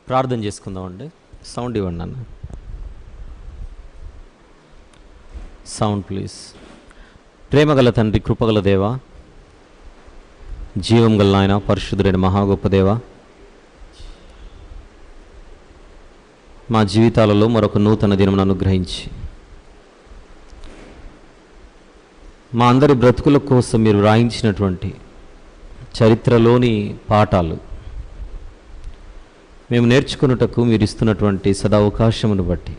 ప్రార్థన చేసుకుందామండి. సౌండ్ ఇవ్వండి అన్న. Sound please. ప్రేమగల తండ్రి, కృపగల దేవ, జీవం గల నాయన, పరిశుద్ధుడైన మహా గొప్ప దేవ, మా జీవితాలలో మరొక నూతన దినమును అనుగ్రహించి మా అందరి బ్రతుకుల కోసం మీరు రాయించినటువంటి చరిత్రలోని పాఠాలు మేము నేర్చుకున్నటకు మీరు ఇస్తున్నటువంటి సదవకాశమును బట్టి,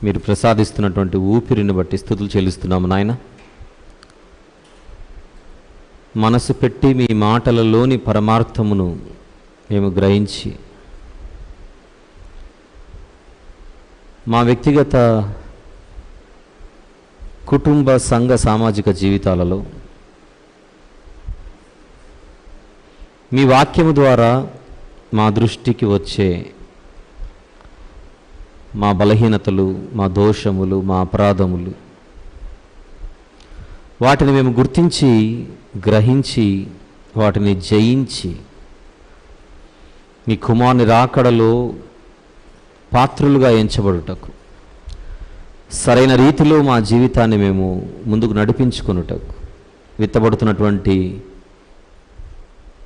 మీరు ప్రసాదిస్తున్నటువంటి ఊపిరిని బట్టి స్తుతులు చెల్లిస్తున్నాము నాయన. మనసు పెట్టి మీ మాటలలోని పరమార్థమును మేము గ్రహించి మా వ్యక్తిగత, కుటుంబ, సంఘ, సామాజిక జీవితాలలో మీ వాక్యము ద్వారా మా దృష్టికి వచ్చే మా బలహీనతలు, మా దోషములు, మా అపరాధములు, వాటిని మేము గుర్తించి, గ్రహించి, వాటిని జయించి మీ కుమారుని రాకడలో పాత్రులుగా ఎంచబడుటకు, సరైన రీతిలో మా జీవితాన్ని మేము ముందుకు నడిపించుకొనుటకు, విత్తబడుతున్నటువంటి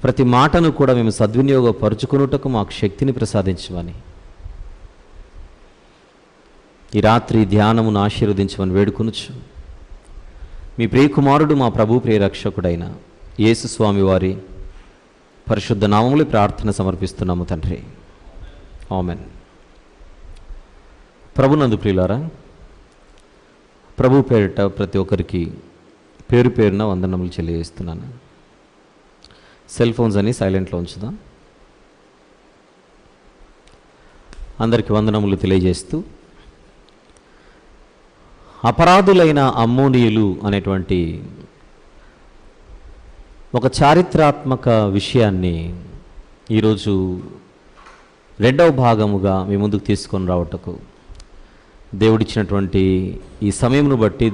ప్రతి మాటను కూడా మేము సద్వినియోగపరుచుకొనుటకు మాకు శక్తిని ప్రసాదించమని, ఈ రాత్రి ధ్యానమును ఆశీర్వదించమని వేడుకొనుచు మీ ప్రియకుమారుడు, మా ప్రభు ప్రియరక్షకుడైన యేసు స్వామి వారి పరిశుద్ధ నామములో ప్రార్థన సమర్పిస్తున్నాము తండ్రి. ఆమెన్. ప్రభునందు ప్రియులారా, ప్రభు పేరిట ప్రతి ఒక్కరికి పేరు పేరున వందనములు తెలియజేస్తున్నాను. సెల్ ఫోన్స్ అని సైలెంట్లో ఉంచుదాం. అందరికీ వందనములు తెలియజేస్తూ, అపరాధులైన అమ్మోనీయులు అనేటువంటి ఒక చారిత్రాత్మక విషయాన్ని ఈరోజు రెండవ భాగముగా మీ ముందుకు తీసుకొని రావటకు దేవుడిచ్చినటువంటి ఈ సమయమును బట్టి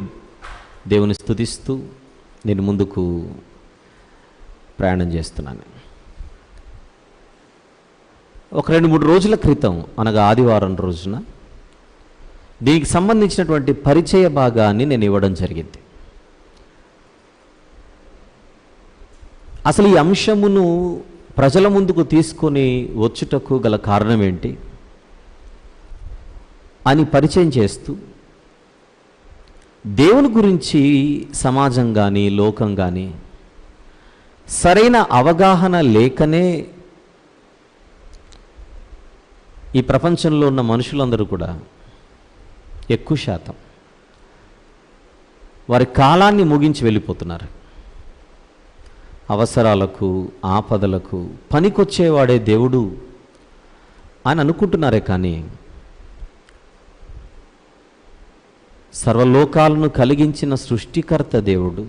దేవుని స్తుతిస్తూ నేను ముందుకు ప్రయాణం చేస్తున్నాను. ఒక 2-3 రోజుల క్రితం, అనగా ఆదివారం రోజున దీనికి సంబంధించినటువంటి పరిచయ భాగాన్ని నేను ఇవ్వడం జరిగింది. అసలు ఈ అంశమును ప్రజల ముందుకు తీసుకొని వచ్చుటకు గల కారణం ఏంటి అని పరిచయం చేస్తూ, దేవుని గురించి సమాజం కానీ, లోకం కానీ సరైన అవగాహన లేకనే ఈ ప్రపంచంలో ఉన్న మనుషులందరూ కూడా ఎక్కువ శాతం వారి కాలాన్ని ముగించి వెళ్ళిపోతున్నారు. అవసరాలకు, ఆపదలకు పనికొచ్చేవాడే దేవుడు అని అనుకుంటున్నారే కానీ, సర్వలోకాలను కలిగించిన సృష్టికర్త దేవుడు,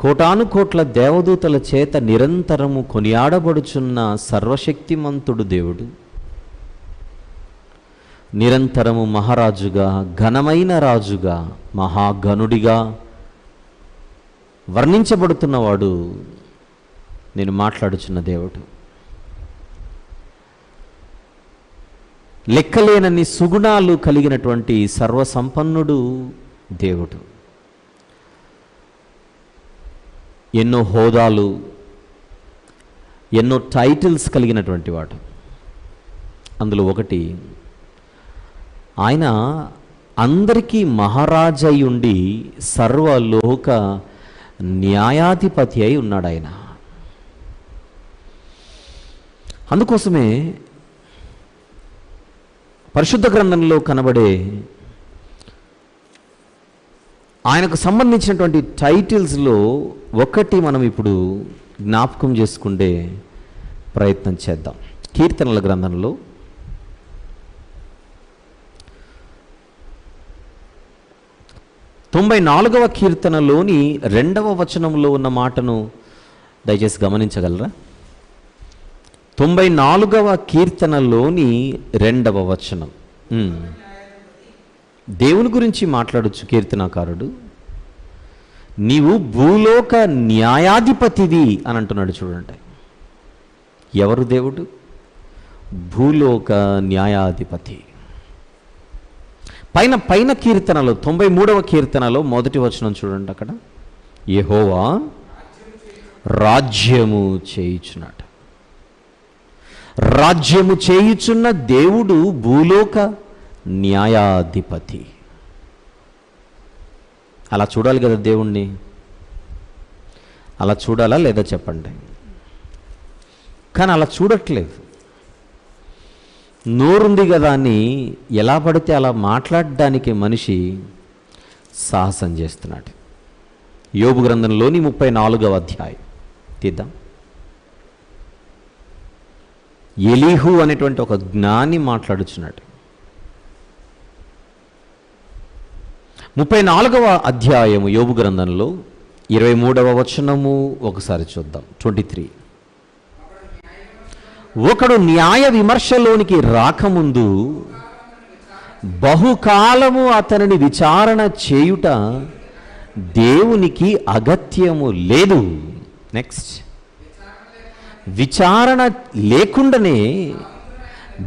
కోటాను కోట్ల దేవదూతల చేత నిరంతరము కొనియాడబడుచున్న సర్వశక్తిమంతుడు దేవుడు, నిరంతరము మహారాజుగా, ఘనమైన రాజుగా, మహాఘనుడిగా వర్ణించబడుతున్నవాడు నేను మాట్లాడుచున్న దేవుడు. లెక్కలేనన్ని సుగుణాలు కలిగినటువంటి సర్వసంపన్నుడు దేవుడు. ఎన్నో హోదాలు, ఎన్నో టైటిల్స్ కలిగినటువంటి వాడు. అందులో ఒకటి, ఆయన అందరికీ మహారాజై ఉండి సర్వలోక న్యాయాధిపతి అయి ఉన్నాడు ఆయన. అందుకోసమే పరిశుద్ధ గ్రంథంలో కనబడే ఆయనకు సంబంధించినటువంటి టైటిల్స్లో ఒకటి మనం ఇప్పుడు జ్ఞాపకం చేసుకుంటే ప్రయత్నం చేద్దాం. కీర్తనల గ్రంథంలో 94వ కీర్తనలోని 2వ వచనంలో ఉన్న మాటను దయచేసి గమనించగలరా? 94వ కీర్తనలోని 2వ వచనం. దేవుని గురించి మాట్లాడొచ్చు కీర్తనాకారుడు. నీవు భూలోక న్యాయాధిపతివి అని అంటున్నాడు. చూడండి, ఎవరు దేవుడు? భూలోక న్యాయాధిపతి. పైన పైన కీర్తనలో 93వ కీర్తనలో మొదటి వచనం చూడండి. అక్కడ యెహోవా రాజ్యము చేయుచున్నాడు. రాజ్యము చేయుచున్న దేవుడు భూలోక న్యాయాధిపతి. అలా చూడాలి కదా దేవుణ్ణి? అలా చూడాలా లేదా చెప్పండి? కానీ అలా చూడట్లేదు. నోరుంది కదా అని ఎలా పడితే అలా మాట్లాడడానికి మనిషి సాహసం చేస్తున్నాడు. యోబు గ్రంథంలోని 34వ అధ్యాయం తీద్దాం. ఎలీహు అనేటువంటి ఒక జ్ఞాని మాట్లాడుచున్నాడు. 34వ అధ్యాయము యోబు గ్రంథంలో 23వ వచనము ఒకసారి చూద్దాం. 23. ఒకడు న్యాయ విమర్శలోనికి రాకముందు బహుకాలము అతనిని విచారణ చేయుట దేవునికి అగత్యము లేదు. నెక్స్ట్, విచారణ లేకుండానే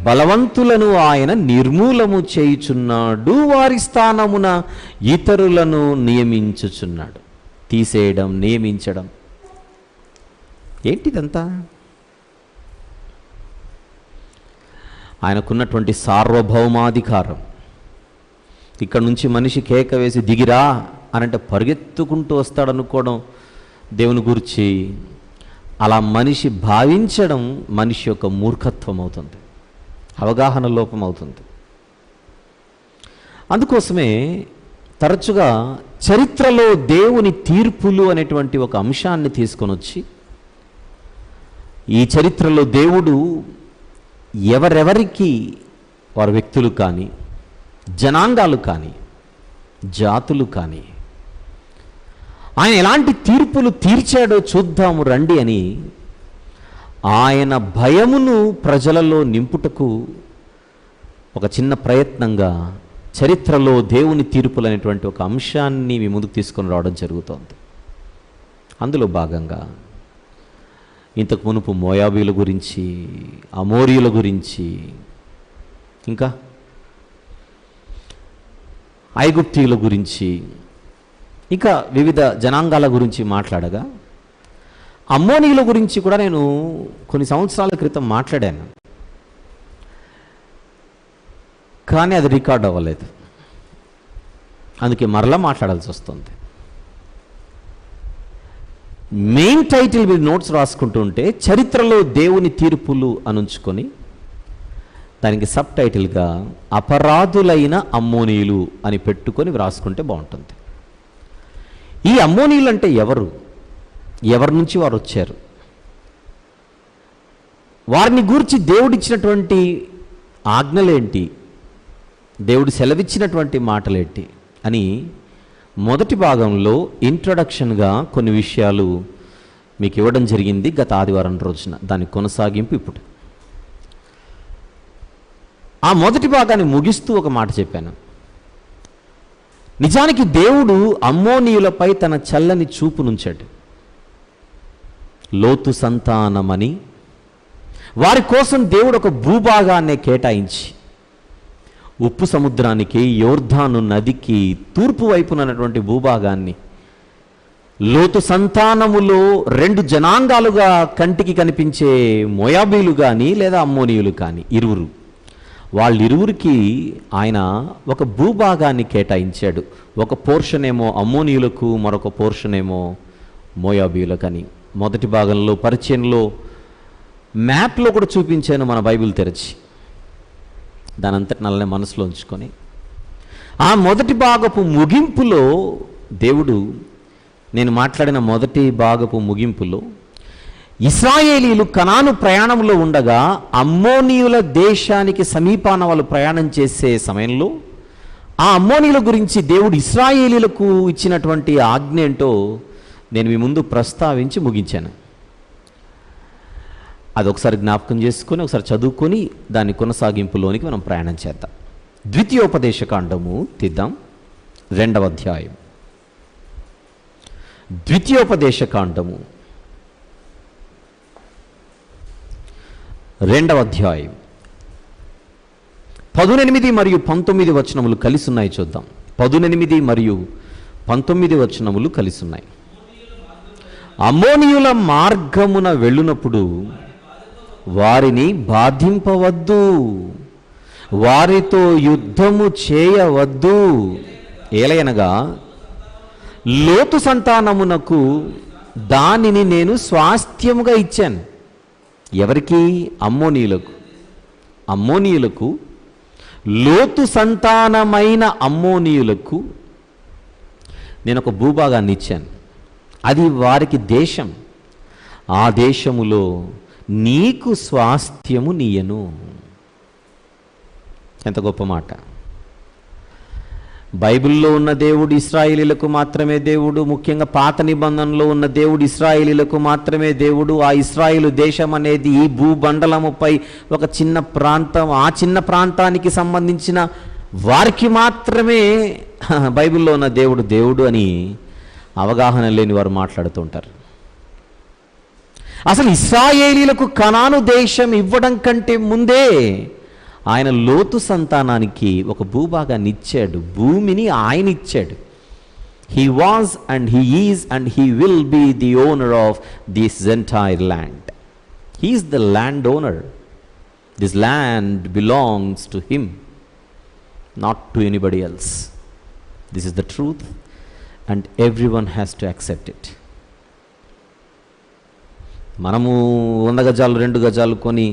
బలవంతులను ఆయన నిర్మూలము చేయుచున్నాడు, వారి స్థానమున ఇతరులను నియమించుచున్నాడు. తీసేయడం, నియమించడం ఏంటిదంతా? ఆయనకున్నటువంటి సార్వభౌమాధికారం. ఇక్కడ నుంచి మనిషి కేక వేసి దిగిరా అనంటే పరిగెత్తుకుంటూ వస్తాడనుకోవడం దేవుని గురించి, అలా మనిషి భావించడం మనిషి యొక్క మూర్ఖత్వం అవుతుంది, అవగాహన లోపం అవుతుంది. అందుకోసమే తరచుగా చరిత్రలో దేవుని తీర్పులు అనేటువంటి ఒక అంశాన్ని తీసుకొని వచ్చి, ఈ చరిత్రలో దేవుడు ఎవరెవరికి, వారి వ్యక్తులు కానీ, జనాంగాలు కానీ, జాతులు కానీ, ఆయన ఎలాంటి తీర్పులు తీర్చాడో చూద్దాము రండి అని ఆయన భయమును ప్రజలలో నింపుటకు ఒక చిన్న ప్రయత్నంగా చరిత్రలో దేవుని తీర్పులు అనేటువంటి ఒక అంశాన్ని మీ ముందుకు తీసుకొని రావడం జరుగుతోంది. అందులో భాగంగా ఇంతకు మునుపు మోయాబీల గురించి, అమోరీయుల గురించి, ఇంకా ఐగుప్తీయుల గురించి, ఇంకా వివిధ జనాంగాల గురించి మాట్లాడగా, అమ్మోనీయుల గురించి కూడా నేను కొన్ని సంవత్సరాల క్రితం మాట్లాడాను, కానీ అది రికార్డ్ అవ్వలేదు. అందుకే మరలా మాట్లాడాల్సి వస్తుంది. మెయిన్ టైటిల్ మీరు నోట్స్ రాసుకుంటూ ఉంటే చరిత్రలో దేవుని తీర్పులు అనుంచుకొని దానికి సబ్ టైటిల్గా అపరాధులైన అమ్మోనీయులు అని పెట్టుకొని రాసుకుంటే బాగుంటుంది. ఈ అమ్మోనీయులు అంటే ఎవరు? ఎవరి నుంచి వారు వచ్చారు? వారిని గూర్చి దేవుడిచ్చినటువంటి ఆజ్ఞలేంటి? దేవుడు సెలవిచ్చినటువంటి మాటలేంటి అని మొదటి భాగంలో ఇంట్రొడక్షన్గా కొన్ని విషయాలు మీకు ఇవ్వడం జరిగింది గత ఆదివారం రోజున. దాని కొనసాగింపు ఇప్పుడు. ఆ మొదటి భాగాన్ని ముగిస్తూ ఒక మాట చెప్పాను. నిజానికి దేవుడు అమ్మోనీయులపై తన చల్లని చూపునుంచాడు. లోతు సంతానమని వారి కోసం దేవుడు ఒక భూభాగాన్నే కేటాయించి ఉప్పు సముద్రానికి, యోర్ధాను నదికి తూర్పు వైపునటువంటి భూభాగాన్ని లోతు సంతానములో 2 జనాంగాలుగా కంటికి కనిపించే మోయాబీలు కానీ లేదా అమ్మోనీయులు కానీ ఇరువురు, వాళ్ళిరువురికి ఆయన ఒక భూభాగాన్ని కేటాయించాడు. ఒక పోర్షన్ ఏమో అమ్మోనీయులకు, మరొక పోర్షన్ ఏమో మోయాబీయులకని మొదటి భాగంలో పరిచయంలో మ్యాప్లో కూడా చూపించాను, మన బైబిల్ తెరచి దాని అంతటి నల్లనే మనసులో ఉంచుకొని. ఆ మొదటి భాగపు ముగింపులో దేవుడు, నేను మాట్లాడిన మొదటి భాగపు ముగింపులో ఇశ్రాయేలీలు కనాను ప్రయాణంలో ఉండగా అమ్మోనీయుల దేశానికి సమీపాన వాళ్ళు ప్రయాణం చేసే సమయంలో ఆ అమ్మోనీయుల గురించి దేవుడు ఇశ్రాయేలీలకు ఇచ్చినటువంటి ఆజ్ఞ ఏంటో నేను మీ ముందు ప్రస్తావించి ముగించాను. అదొకసారి జ్ఞాపకం చేసుకొని ఒకసారి చదువుకొని దాని కొనసాగింపులోనికి మనం ప్రయాణం చేద్దాం. ద్వితీయోపదేశకాండము తీద్దాం, 2వ అధ్యాయం. ద్వితీయోపదేశకాండము 2వ అధ్యాయం 18 మరియు 19 వచనములు కలిసి ఉన్నాయి. చూద్దాం. 18 మరియు 19 వచనములు కలిసి ఉన్నాయి. అమ్మోనీయుల మార్గమున వెళ్ళునప్పుడు వారిని బాధింపవద్దు, వారితో యుద్ధము చేయవద్దు. ఏలయనగా లోతు సంతానమునకు దానిని నేను స్వాస్థ్యముగా ఇచ్చాను. ఎవరికి? అమ్మోనీయులకు. అమ్మోనీయులకు, లోతు సంతానమైన అమ్మోనీయులకు నేను ఒక భూభాగాన్ని ఇచ్చాను. అది వారికి దేశం. ఆ దేశములో నీకు స్వాస్థ్యము నీయను. ఎంత గొప్ప మాట! బైబిల్లో ఉన్న దేవుడు ఇశ్రాయేలీలకు మాత్రమే దేవుడు. ముఖ్యంగా పాత నిబంధనలో ఉన్న దేవుడు ఇశ్రాయేలీలకు మాత్రమే దేవుడు. ఆ ఇశ్రాయేలు దేశం అనేది ఈ భూబండలముపై ఒక చిన్న ప్రాంతం. ఆ చిన్న ప్రాంతానికి సంబంధించిన వారికి మాత్రమే బైబిల్లో ఉన్న దేవుడు దేవుడు అని అవగాహన లేని వారు మాట్లాడుతుంటారు. అసలు ఇశ్రాయేలీలకు కనాను దేశం ఇవ్వడం కంటే ముందే ఆయన లోతు సంతానానికి ఒక భూభాగాన్ని ఇచ్చాడు. భూమిని ఆయన ఇచ్చాడు. He was and he is and he will be the owner of this entire land. He is the land owner. This land belongs to him, not to anybody else. This is the truth and every one has to accept it. మనము 100 గజాలు 2 గజాలు కొని,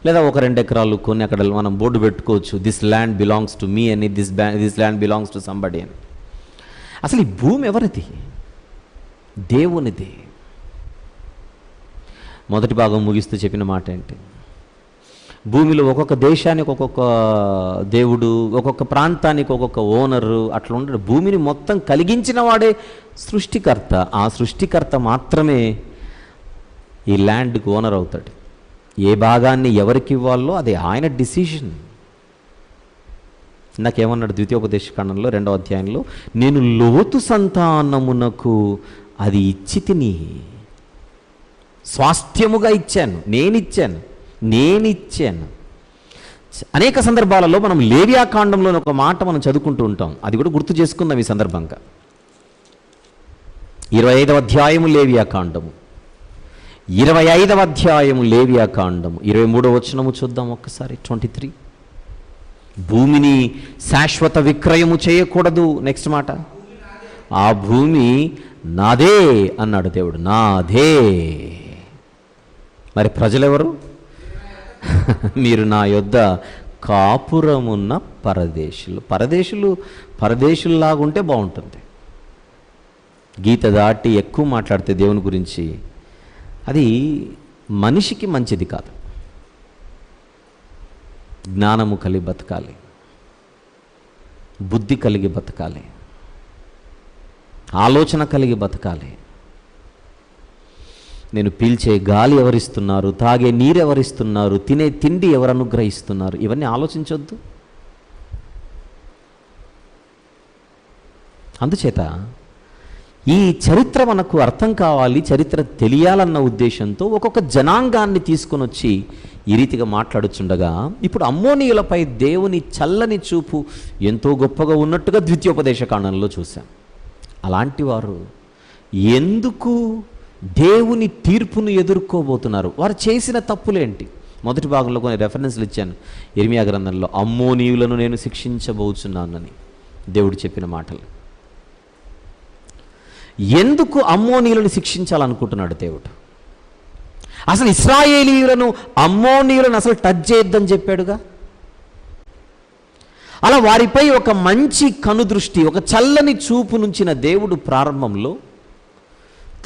లేదా ఒక 2 ఎకరాలు కొని అక్కడ మనం బోర్డు పెట్టుకోవచ్చు, this land belongs to me అని, this land belongs to somebody అని. అసలు ఈ భూమి ఎవరిది? దేవునిది. మొదటి భాగం ముగిస్తూ చెప్పిన మాట ఏంటి? భూమిలో ఒక్కొక్క దేశానికి ఒక్కొక్క దేవుడు, ఒక్కొక్క ప్రాంతానికి ఒక్కొక్క ఓనరు, అట్లా ఉండడు. భూమిని మొత్తం కలిగించిన వాడే సృష్టికర్త. ఆ సృష్టికర్త మాత్రమే ఈ ల్యాండ్కి ఓనర్ అవుతాడు. ఏ భాగాన్ని ఎవరికి ఇవ్వాలో అది ఆయన డిసిషన్. నాకేమన్నాడు ద్వితీయోపదేశకాండంలో 2వ అధ్యాయంలో, నేను లోతు సంతానమునకు అది ఇచ్చి తిని స్వాస్థ్యముగా ఇచ్చాను, నేనిచ్చాను. అనేక సందర్భాలలో మనం లేవియాకాండంలోని ఒక మాట మనం చదువుకుంటూ ఉంటాం. అది కూడా గుర్తు చేసుకుందాం ఈ సందర్భంగా. 25వ అధ్యాయము లేవియాకాండము, 25వ అధ్యాయము లేవియాకాండము 23వ వచనము చూద్దాం ఒక్కసారి. 23. భూమిని శాశ్వత విక్రయము చేయకూడదు. నెక్స్ట్ మాట, ఆ భూమి నాదే అన్నాడు దేవుడు. నాదే. మరి ప్రజలెవరు? మీరు నా యొద్ద కాపురమున్న పరదేశులు. పరదేశుల్లాగుంటే బాగుంటుంది. గీత దాటి ఎక్కువ మాట్లాడితే దేవుని గురించి అది మనిషికి మంచిది కాదు. జ్ఞానము కలిగి బతకాలి, బుద్ధి కలిగి బతకాలి, ఆలోచన కలిగి బతకాలి. నేను పీల్చే గాలి ఎవరిస్తున్నారు, తాగే నీరు ఎవరిస్తున్నారు, తినే తిండి ఎవరు అనుగ్రహిస్తున్నారు, ఇవన్నీ ఆలోచించొద్దు. అందుచేత ఈ చరిత్ర మనకు అర్థం కావాలి, చరిత్ర తెలియాలన్న ఉద్దేశంతో ఒక్కొక్క జనాంగాన్ని తీసుకొని వచ్చి ఈ రీతిగా మాట్లాడుచుండగా, ఇప్పుడు అమ్మోనీయులపై దేవుని చల్లని చూపు ఎంతో గొప్పగా ఉన్నట్టుగా ద్వితీయోపదేశకాండంలో చూశాం. అలాంటి వారు ఎందుకు దేవుని తీర్పును ఎదుర్కోబోతున్నారు? వారు చేసిన తప్పులేంటి? మొదటి భాగంలో కొన్ని రెఫరెన్స్లు ఇచ్చాను. ఇర్మియా గ్రంథంలో అమ్మోనీయులను నేను శిక్షించబోచున్నానని దేవుడు చెప్పిన మాటలు. ఎందుకు అమ్మోనీయులను శిక్షించాలనుకుంటున్నాడు దేవుడు? అసలు ఇశ్రాయేలీయులను, అమ్మోనీయులను అసలు టచ్ చేయొద్దని చెప్పాడుగా. అలా వారిపై ఒక మంచి కనుదృష్టి, ఒక చల్లని చూపు నుంచిన దేవుడు ప్రారంభంలో,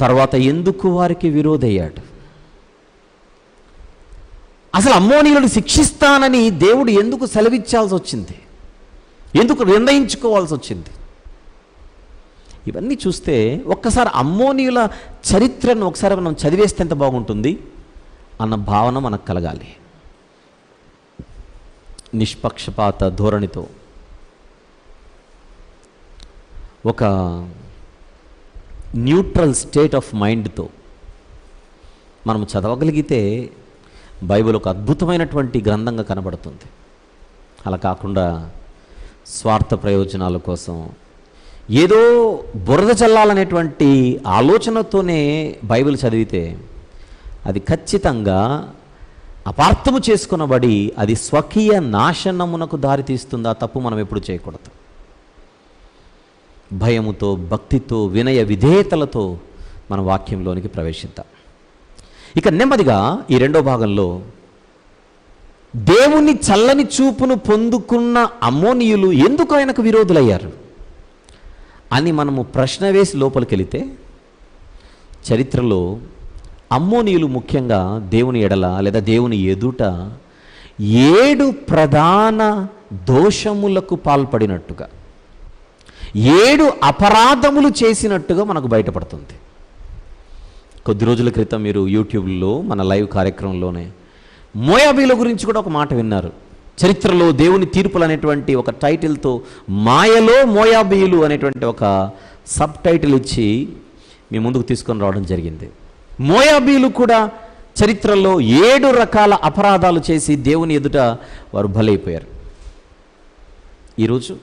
తర్వాత ఎందుకు వారికి విరోధయ్యాడు? అసలు అమ్మోనీయులను శిక్షిస్తానని దేవుడు ఎందుకు సెలవిచ్చాల్సి వచ్చింది? ఎందుకు నిర్ణయించుకోవాల్సి వచ్చింది? ఇవన్నీ చూస్తే ఒక్కసారి అమ్మోనీయుల చరిత్రను ఒకసారి మనం చదివేస్తే ఎంత బాగుంటుంది అన్న భావన మనకు కలగాలి. నిష్పక్షపాత ధోరణితో, ఒక న్యూట్రల్ స్టేట్ ఆఫ్ మైండ్తో మనం చదవగలిగితే బైబిల్ ఒక అద్భుతమైనటువంటి గ్రంథంగా కనబడుతుంది. అలా కాకుండా స్వార్థ ప్రయోజనాల కోసం ఏదో బురద చల్లాలనేటువంటి ఆలోచనతోనే బైబిల్ చదివితే అది ఖచ్చితంగా అపార్థము చేసుకునబడి అది స్వకీయ నాశనమునకు దారితీస్తుంది. ఆ తప్పు మనం ఎప్పుడు చేయకూడదు. భయముతో, భక్తితో, వినయ విధేయతలతో మన వాక్యంలోనికి ప్రవేశిద్దాం. ఇక నెమ్మదిగా ఈ రెండో భాగంలో దేవుని చల్లని చూపును పొందుకున్న అమ్మోనీయులు ఎందుకు ఆయనకు విరోధులయ్యారు అని మనము ప్రశ్న వేసి లోపలికి వెళితే, చరిత్రలో అమ్మోనీయులు ముఖ్యంగా దేవుని ఎడల లేదా దేవుని ఎదుట 7 ప్రధాన దోషములకు పాల్పడినట్టుగా, 7 అపరాధములు చేసినట్టుగా మనకు బయటపడుతుంది. కొద్ది రోజుల క్రితం మీరు యూట్యూబ్లో మన లైవ్ కార్యక్రమంలోనే మోయాబీల గురించి కూడా ఒక మాట విన్నారు. చరిత్రలో దేవుని తీర్పులు అనేటువంటి ఒక టైటిల్తో మాయలో మోయాబీయులు అనేటువంటి ఒక సబ్ టైటిల్ ఇచ్చి మీ ముందుకు తీసుకొని రావడం జరిగింది. మోయాబీయులు కూడా చరిత్రలో 7 రకాల అపరాధాలు చేసి దేవుని ఎదుట వారు బలైపోయారు. ఈరోజు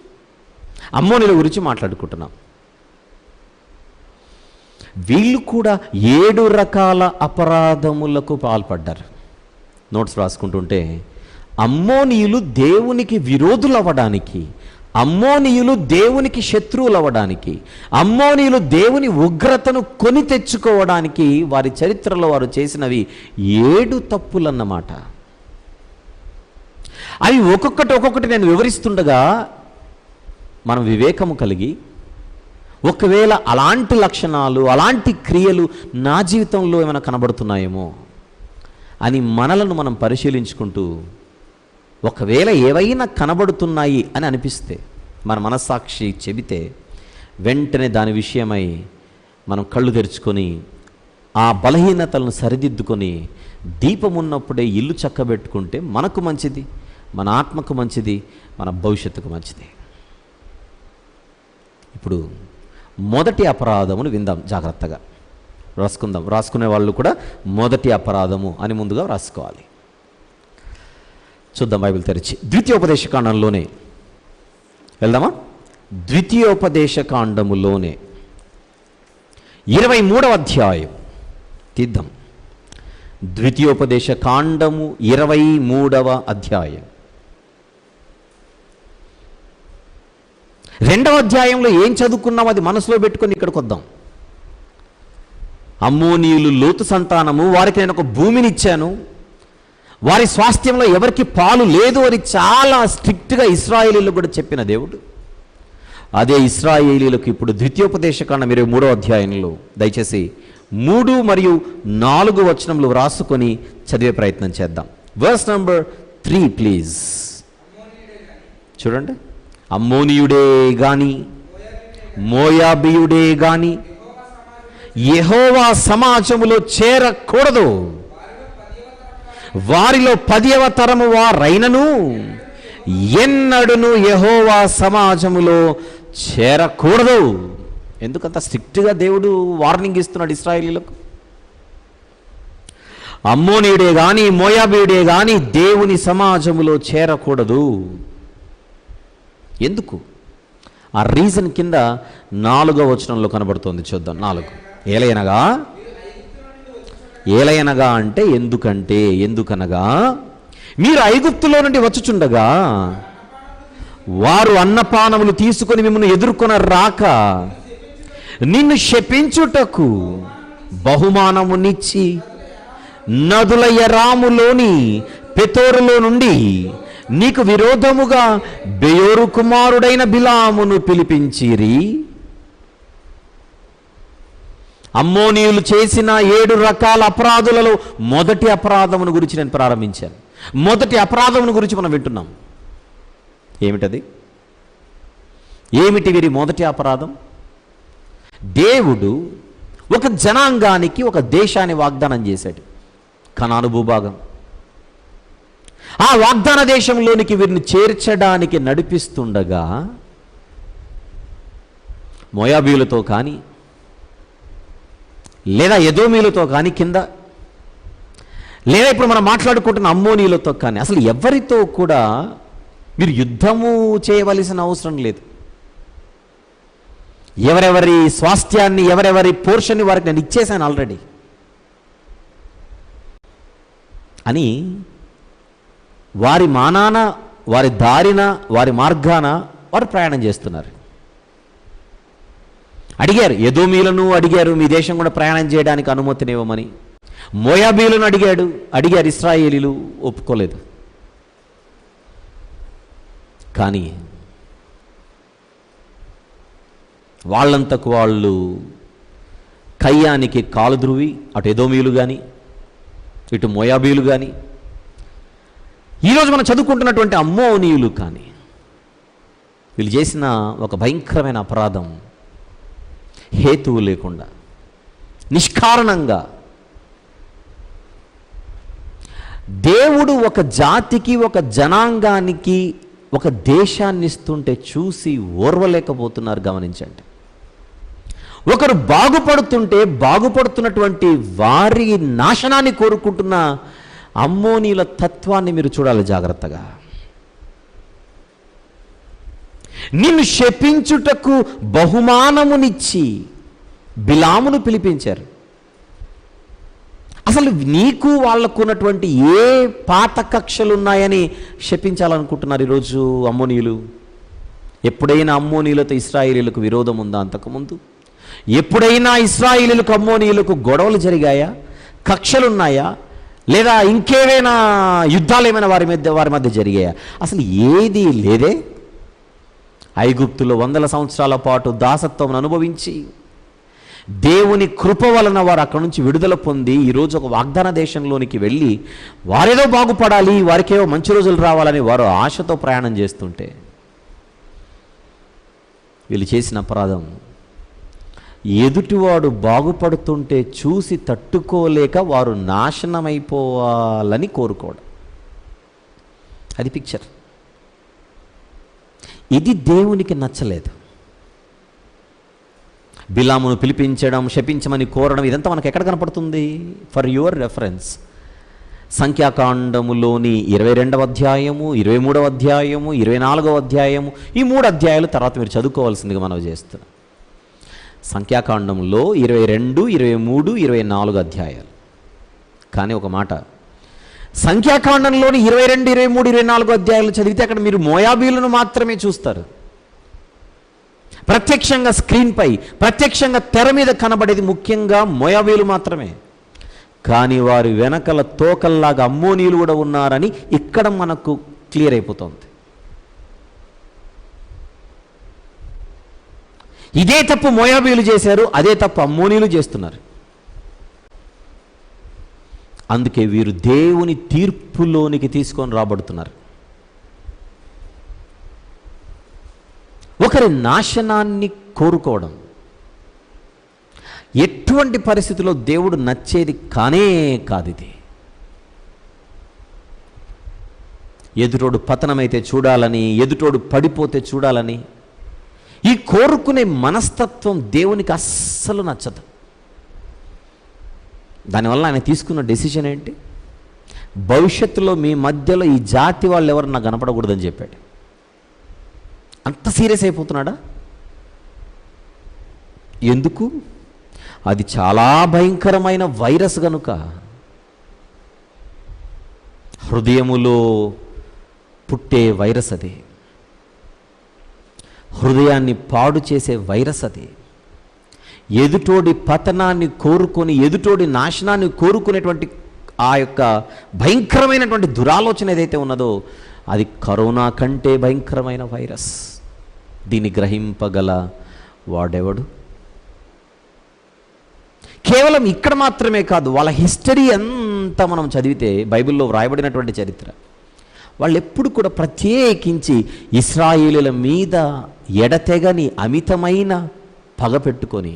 అమ్మోనీయుల గురించి మాట్లాడుకుంటున్నాం. వీళ్ళు కూడా 7 రకాల అపరాధములకు పాల్పడ్డారు. నోట్స్ రాసుకుంటుంటే అమ్మోనీయులు దేవునికి విరోధులు అవ్వడానికి, అమ్మోనీయులు దేవునికి శత్రువులు అవ్వడానికి, అమ్మోనీయులు దేవుని ఉగ్రతను కొని తెచ్చుకోవడానికి వారి చరిత్రలో వారు చేసినవి 7 తప్పులన్నమాట. అవి ఒక్కొక్కటి నేను వివరిస్తుండగా మనం వివేకము కలిగి, ఒకవేళ అలాంటి లక్షణాలు, అలాంటి క్రియలు నా జీవితంలో ఏమైనా కనబడుతున్నాయేమో అని మనలను మనం పరిశీలించుకుంటూ, ఒకవేళ ఏవైనా కనబడుతున్నాయి అని అనిపిస్తే, మన మనస్సాక్షి చెబితే, వెంటనే దాని విషయమై మనం కళ్ళు తెరుచుకొని ఆ బలహీనతలను సరిదిద్దుకొని దీపం ఉన్నప్పుడే ఇల్లు చక్కబెట్టుకుంటే మనకు మంచిది, మన ఆత్మకు మంచిది, మన భవిష్యత్తుకు మంచిది. ఇప్పుడు మొదటి అపరాధమును విందాం, జాగ్రత్తగా రాసుకుందాం. రాసుకునే వాళ్ళు కూడా మొదటి అపరాధము అని ముందుగా రాసుకోవాలి. చూద్దాం బైబిల్ తెరిచి ద్వితీయోపదేశకాండంలోనే వెళ్దామా? ద్వితీయోపదేశకాండములోనే 23వ అధ్యాయం తీద్దాం. ద్వితీయోపదేశకాండము 23వ అధ్యాయం. 2వ అధ్యాయంలో ఏం చదువుకున్నాం అది మనసులో పెట్టుకొని ఇక్కడికి వద్దాం. అమ్మోనీయులు లోతు సంతానము, వారికి నేను ఒక భూమిని ఇచ్చాను, వారి స్వాస్థ్యంలో ఎవరికి పాలు లేదు అని చాలా స్ట్రిక్ట్గా ఇశ్రాయేలీలకు కూడా చెప్పిన దేవుడు, అదే ఇశ్రాయేలీలకు ఇప్పుడు ద్వితీయోపదేశకాండం 23వ అధ్యాయంలో దయచేసి 3 మరియు 4 వచనములు రాసుకొని చదివే ప్రయత్నం చేద్దాం. Verse number 3 please. చూడండి. అమ్మోనీయుడే గాని, మోయాబీయుడే గాని యెహోవా సమాజములో చేరకూడదు, వారిలో 10వ తరము వారైనను ఎన్నడును యెహోవా సమాజములో చేరకూడదు. ఎందుకంత స్ట్రిక్ట్గా దేవుడు వార్నింగ్ ఇస్తున్నాడు ఇశ్రాయేలీలకు? అమ్మోనీయుడే గాని, మోయాబీయుడే గాని దేవుని సమాజములో చేరకూడదు. ఎందుకు? ఆ రీజన్ కింద 4వ వచనంలో కనబడుతోంది. చూద్దాం. 4 ఏలయనగా అంటే ఎందుకనగా మీరు ఐగుప్తులో నుండి వచ్చుచుండగా వారు అన్నపానములు తీసుకొని మిమ్మల్ని ఎదుర్కొన రాక నిన్ను శపించుటకు బహుమానమునిచ్చి నదుల యరాములోని పెతోరులో నుండి నీకు విరోధముగా బెయోరు కుమారుడైన బిలామును పిలిపించిరి. అమ్మోనీయులు చేసిన 7 రకాల అపరాధులలో మొదటి అపరాధమును గురించి నేను ప్రారంభించాను. మొదటి అపరాధమును గురించి మనం వింటున్నాం. ఏమిటది? ఏమిటి వీరి మొదటి అపరాధం? దేవుడు ఒక జనాంగానికి ఒక దేశాన్ని వాగ్దానం చేశాడు, కనాను భూభాగం. ఆ వాగ్దాన దేశంలోనికి వీరిని చేర్చడానికి నడిపిస్తుండగా మోయాబీయులతో కానీ లేదా ఎదోమీలతో కానీ కింద, లేదా ఇప్పుడు మనం మాట్లాడుకుంటున్న అమ్మోనీలతో కానీ అసలు ఎవరితో కూడా మీరు యుద్ధము చేయవలసిన అవసరం లేదు. ఎవరెవరి స్వాస్థ్యాన్ని, ఎవరెవరి పోర్షన్ని వారికి నేను ఇచ్చేసాను ఆల్రెడీ అని వారి మానాన, వారి దారిన, వారి మార్గాన వారు ప్రయాణం చేస్తున్నారు. అడిగారు, ఎదోమీలను అడిగారు మీ దేశం కూడా ప్రయాణం చేయడానికి అనుమతినివ్వమని. మోయాబీలను అడిగారు ఇశ్రాయేలీలు, ఒప్పుకోలేదు. కానీ వాళ్ళంతకు వాళ్ళు కయ్యానికి కాలు ధ్రువి, అటు ఎదోమీలు కానీ ఇటు మోయాబీలు కానీ ఈరోజు మనం చదువుకుంటున్నటువంటి అమ్మోనీయులు కానీ వీళ్ళు చేసిన ఒక భయంకరమైన అపరాధం హేతువు లేకుండా నిష్కారణంగా దేవుడు ఒక జాతికి, ఒక జనాంగానికి, ఒక దేశాన్ని ఇస్తుంటే చూసి ఓర్వలేకపోతున్నారు. గమనించండి. ఒకరు బాగుపడుతుంటే బాగుపడుతున్నటువంటి వారి నాశనాన్ని కోరుకుంటున్న అమ్మోనీల తత్వాన్ని మీరు చూడాలి జాగ్రత్తగా. నిన్ను శపించుటకు బహుమానమునిచ్చి బిలామును పిలిపించారు. అసలు నీకు వాళ్ళకున్నటువంటి ఏ పాత కక్షలు ఉన్నాయని శపించాలనుకుంటున్నారు ఈరోజు అమ్మోనీయులు? ఎప్పుడైనా అమ్మోనీయులతో ఇశ్రాయేలీలకు విరోధం ఉందా? అంతకుముందు ఎప్పుడైనా ఇశ్రాయేలీలకు అమ్మోనీయులకు గొడవలు జరిగాయా? కక్షలున్నాయా? లేదా ఇంకేమైనా యుద్ధాలు ఏమైనా వారి మధ్య జరిగాయా? అసలు ఏది లేదే. ఐగుప్తులో 100 సంవత్సరాల పాటు దాసత్వం అనుభవించి దేవుని కృప వలన వారు అక్కడి నుంచి విడుదల పొంది ఈరోజు ఒక వాగ్దాన దేశంలోనికి వెళ్ళి వారేదో బాగుపడాలి, వారికేవో మంచి రోజులు రావాలని వారు ఆశతో ప్రయాణం చేస్తుంటే వీళ్ళు చేసిన అపరాధం ఎదుటివాడు బాగుపడుతుంటే చూసి తట్టుకోలేక వారు నాశనమైపోవాలని కోరుకోవడం. అది పిక్చర్. ఇది దేవునికి నచ్చలేదు. బిలామును పిలిపించడం, శపించమని కోరడం, ఇదంతా మనకు ఎక్కడ కనపడుతుంది? ఫర్ యువర్ రెఫరెన్స్, సంఖ్యాకాండములోని 22వ అధ్యాయము, 23వ అధ్యాయము, 24వ అధ్యాయము, ఈ 3 అధ్యాయాలు తర్వాత మీరు చదువుకోవాల్సిందిగా మనం చేస్తున్నాం. సంఖ్యాకాండంలో 22, 23, 24 అధ్యాయాలు. కానీ ఒక మాట, సంఖ్యాకాండంలోని 22, 23, 24 అధ్యాయాలు చదివితే అక్కడ మీరు మోయాబీలను మాత్రమే చూస్తారు. ప్రత్యక్షంగా స్క్రీన్పై, ప్రత్యక్షంగా తెర మీద కనబడేది ముఖ్యంగా మోయాబీలు మాత్రమే. కానీ వారి వెనకల తోకల్లాగా అమ్మోనీయులు కూడా ఉన్నారని ఇక్కడ మనకు క్లియర్ అయిపోతుంది. ఇదే తప్పు మోయాబీలు చేశారు, అదే తప్పు అమ్మోనీయులు చేస్తున్నారు. అందుకే వీరు దేవుని తీర్పులోనికి తీసుకొని రాబడుతున్నారు. ఒకరి నాశనాన్ని కోరుకోవడం ఎటువంటి పరిస్థితిలో దేవుడు నచ్చేది కానే కాదు. ఇది ఎదుటోడు పతనమైతే చూడాలని, ఎదుటోడు పడిపోతే చూడాలని ఈ కోరుకునే మనస్తత్వం దేవునికి అస్సలు నచ్చదు. దానివల్ల ఆయన తీసుకున్న డెసిషన్ ఏంటి? భవిష్యత్తులో మీ మధ్యలో ఈ జాతి వాళ్ళు ఎవరు నాకు కనపడకూడదని చెప్పాడు. అంత సీరియస్ అయిపోతున్నాడా? ఎందుకు? అది చాలా భయంకరమైన వైరస్ గనుక. హృదయములో పుట్టే వైరస్ అది. హృదయాన్ని పాడు చేసే వైరస్ అది. ఎదుటోడి పతనాన్ని కోరుకొని, ఎదుటోడి నాశనాన్ని కోరుకునేటువంటి ఆ యొక్క భయంకరమైనటువంటి దురాలోచన ఏదైతే ఉన్నదో అది కరోనా కంటే భయంకరమైన వైరస్. దీన్ని గ్రహింపగల వాడెవడు? కేవలం ఇక్కడ మాత్రమే కాదు, వాళ్ళ హిస్టరీ అంతా మనం చదివితే బైబిల్లో వ్రాయబడినటువంటి చరిత్ర, వాళ్ళు ఎప్పుడు కూడా ప్రత్యేకించి ఇశ్రాయేలీల మీద ఎడతెగని అమితమైన పగ పెట్టుకొని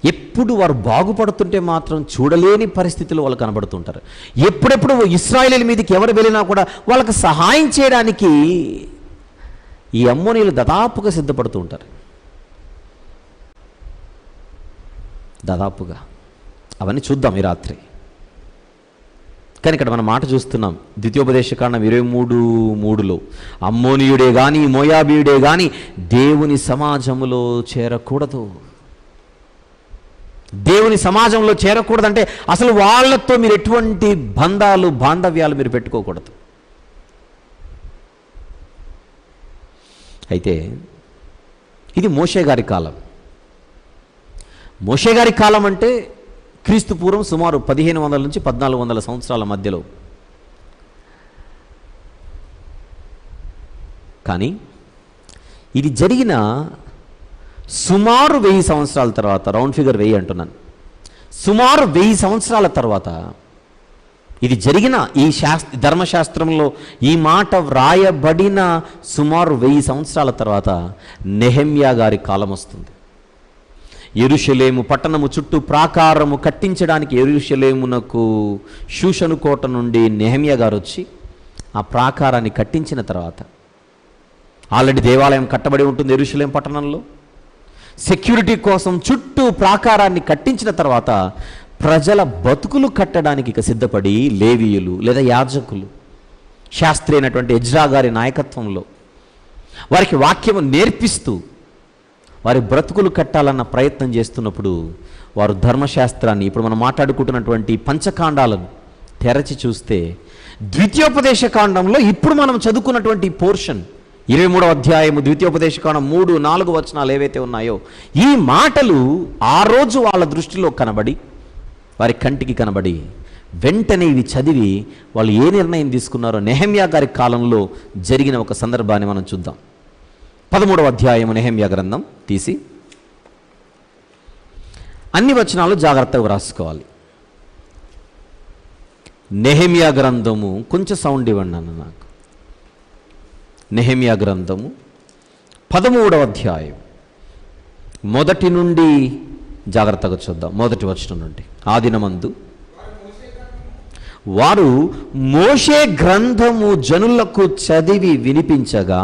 ఎప్పుడు వారు బాగుపడుతుంటే మాత్రం చూడలేని పరిస్థితులు వాళ్ళు కనబడుతుంటారు. ఎప్పుడెప్పుడు ఇశ్రాయేలీల మీదకి ఎవరు వెళ్ళినా కూడా వాళ్ళకి సహాయం చేయడానికి ఈ అమ్మోనీయులు దాదాపుగా సిద్ధపడుతూ ఉంటారు. దాదాపుగా. అవన్నీ చూద్దాం ఈ రాత్రి. కానీ ఇక్కడ మనం మాట చూస్తున్నాం, ద్వితీయోపదేశకాండం 23:3 అమ్మోనీయుడే కానీ మోయాబీయుడే కానీ దేవుని సమాజంలో చేరకూడదు. దేవుని సమాజంలో చేరకూడదంటే అసలు వాళ్ళతో మీరు ఎటువంటి బాంధవ్యాలు మీరు పెట్టుకోకూడదు. అయితే ఇది మోషే గారి కాలం. మోషే గారి కాలం అంటే క్రీస్తు పూర్వం సుమారు 1500 నుంచి 1400 సంవత్సరాల మధ్యలో. కానీ ఇది జరిగిన సుమారు 1000 సంవత్సరాల తర్వాత, రౌండ్ ఫిగర్ 1000 అంటున్నాను, సుమారు 1000 సంవత్సరాల తర్వాత ఇది జరిగిన ఈ ధర్మశాస్త్రంలో ఈ మాట వ్రాయబడిన సుమారు 1000 సంవత్సరాల తర్వాత నెహెమ్యా గారి కాలం వస్తుంది. యెరూషలేము పట్టణము చుట్టూ ప్రాకారము కట్టించడానికి యెరూషలేమునకు షూషను కోట నుండి నెహెమ్యా గారు వచ్చి ఆ ప్రాకారాన్ని కట్టించిన తర్వాత, ఆల్రెడీ దేవాలయం కట్టబడి ఉంటుంది యెరూషలేము పట్టణంలో, సెక్యూరిటీ కోసం చుట్టూ ప్రాకారాన్ని కట్టించిన తర్వాత ప్రజల బతుకులు కట్టడానికి ఇక సిద్ధపడి లేవీయులు లేదా యాజకులు, శాస్త్రి అయినటువంటి ఎజ్రా గారి నాయకత్వంలో వారికి వాక్యము నేర్పిస్తూ వారి బ్రతుకులు కట్టాలన్న ప్రయత్నం చేస్తున్నప్పుడు వారు ధర్మశాస్త్రాన్ని, ఇప్పుడు మనం మాట్లాడుకుంటున్నటువంటి పంచకాండాలను తెరచి చూస్తే ద్వితీయోపదేశకాండంలో ఇప్పుడు మనం చదువుకున్నటువంటి పోర్షన్ 23వ అధ్యాయము ద్వితీయోపదేశకాండం 3-4 వచనాలు ఏవైతే ఉన్నాయో ఈ మాటలు ఆ రోజు వాళ్ళ దృష్టిలో కనబడి, వారి కంటికి కనబడి, వెంటనే ఇవి చదివి వాళ్ళు ఏ నిర్ణయం తీసుకున్నారో నెహెమ్యా గారి కాలంలో జరిగిన ఒక సందర్భాన్ని మనం చూద్దాం. 13వ అధ్యాయము నెహెమ్యా గ్రంథం తీసి అన్ని వచనాలు జాగ్రత్తగా వ్రాసుకోవాలి. నెహెమ్యా గ్రంథము, కొంచెం సౌండ్ ఇవ్వండి అన్న నాకు. నెహెమ్యా గ్రంథము 13వ అధ్యాయం మొదటి నుండి జాగ్రత్తగా చూద్దాం. మొదటి వచనం నుండి. ఆదినమందు వారు మోషే గ్రంథము జనులకు చదివి వినిపించగా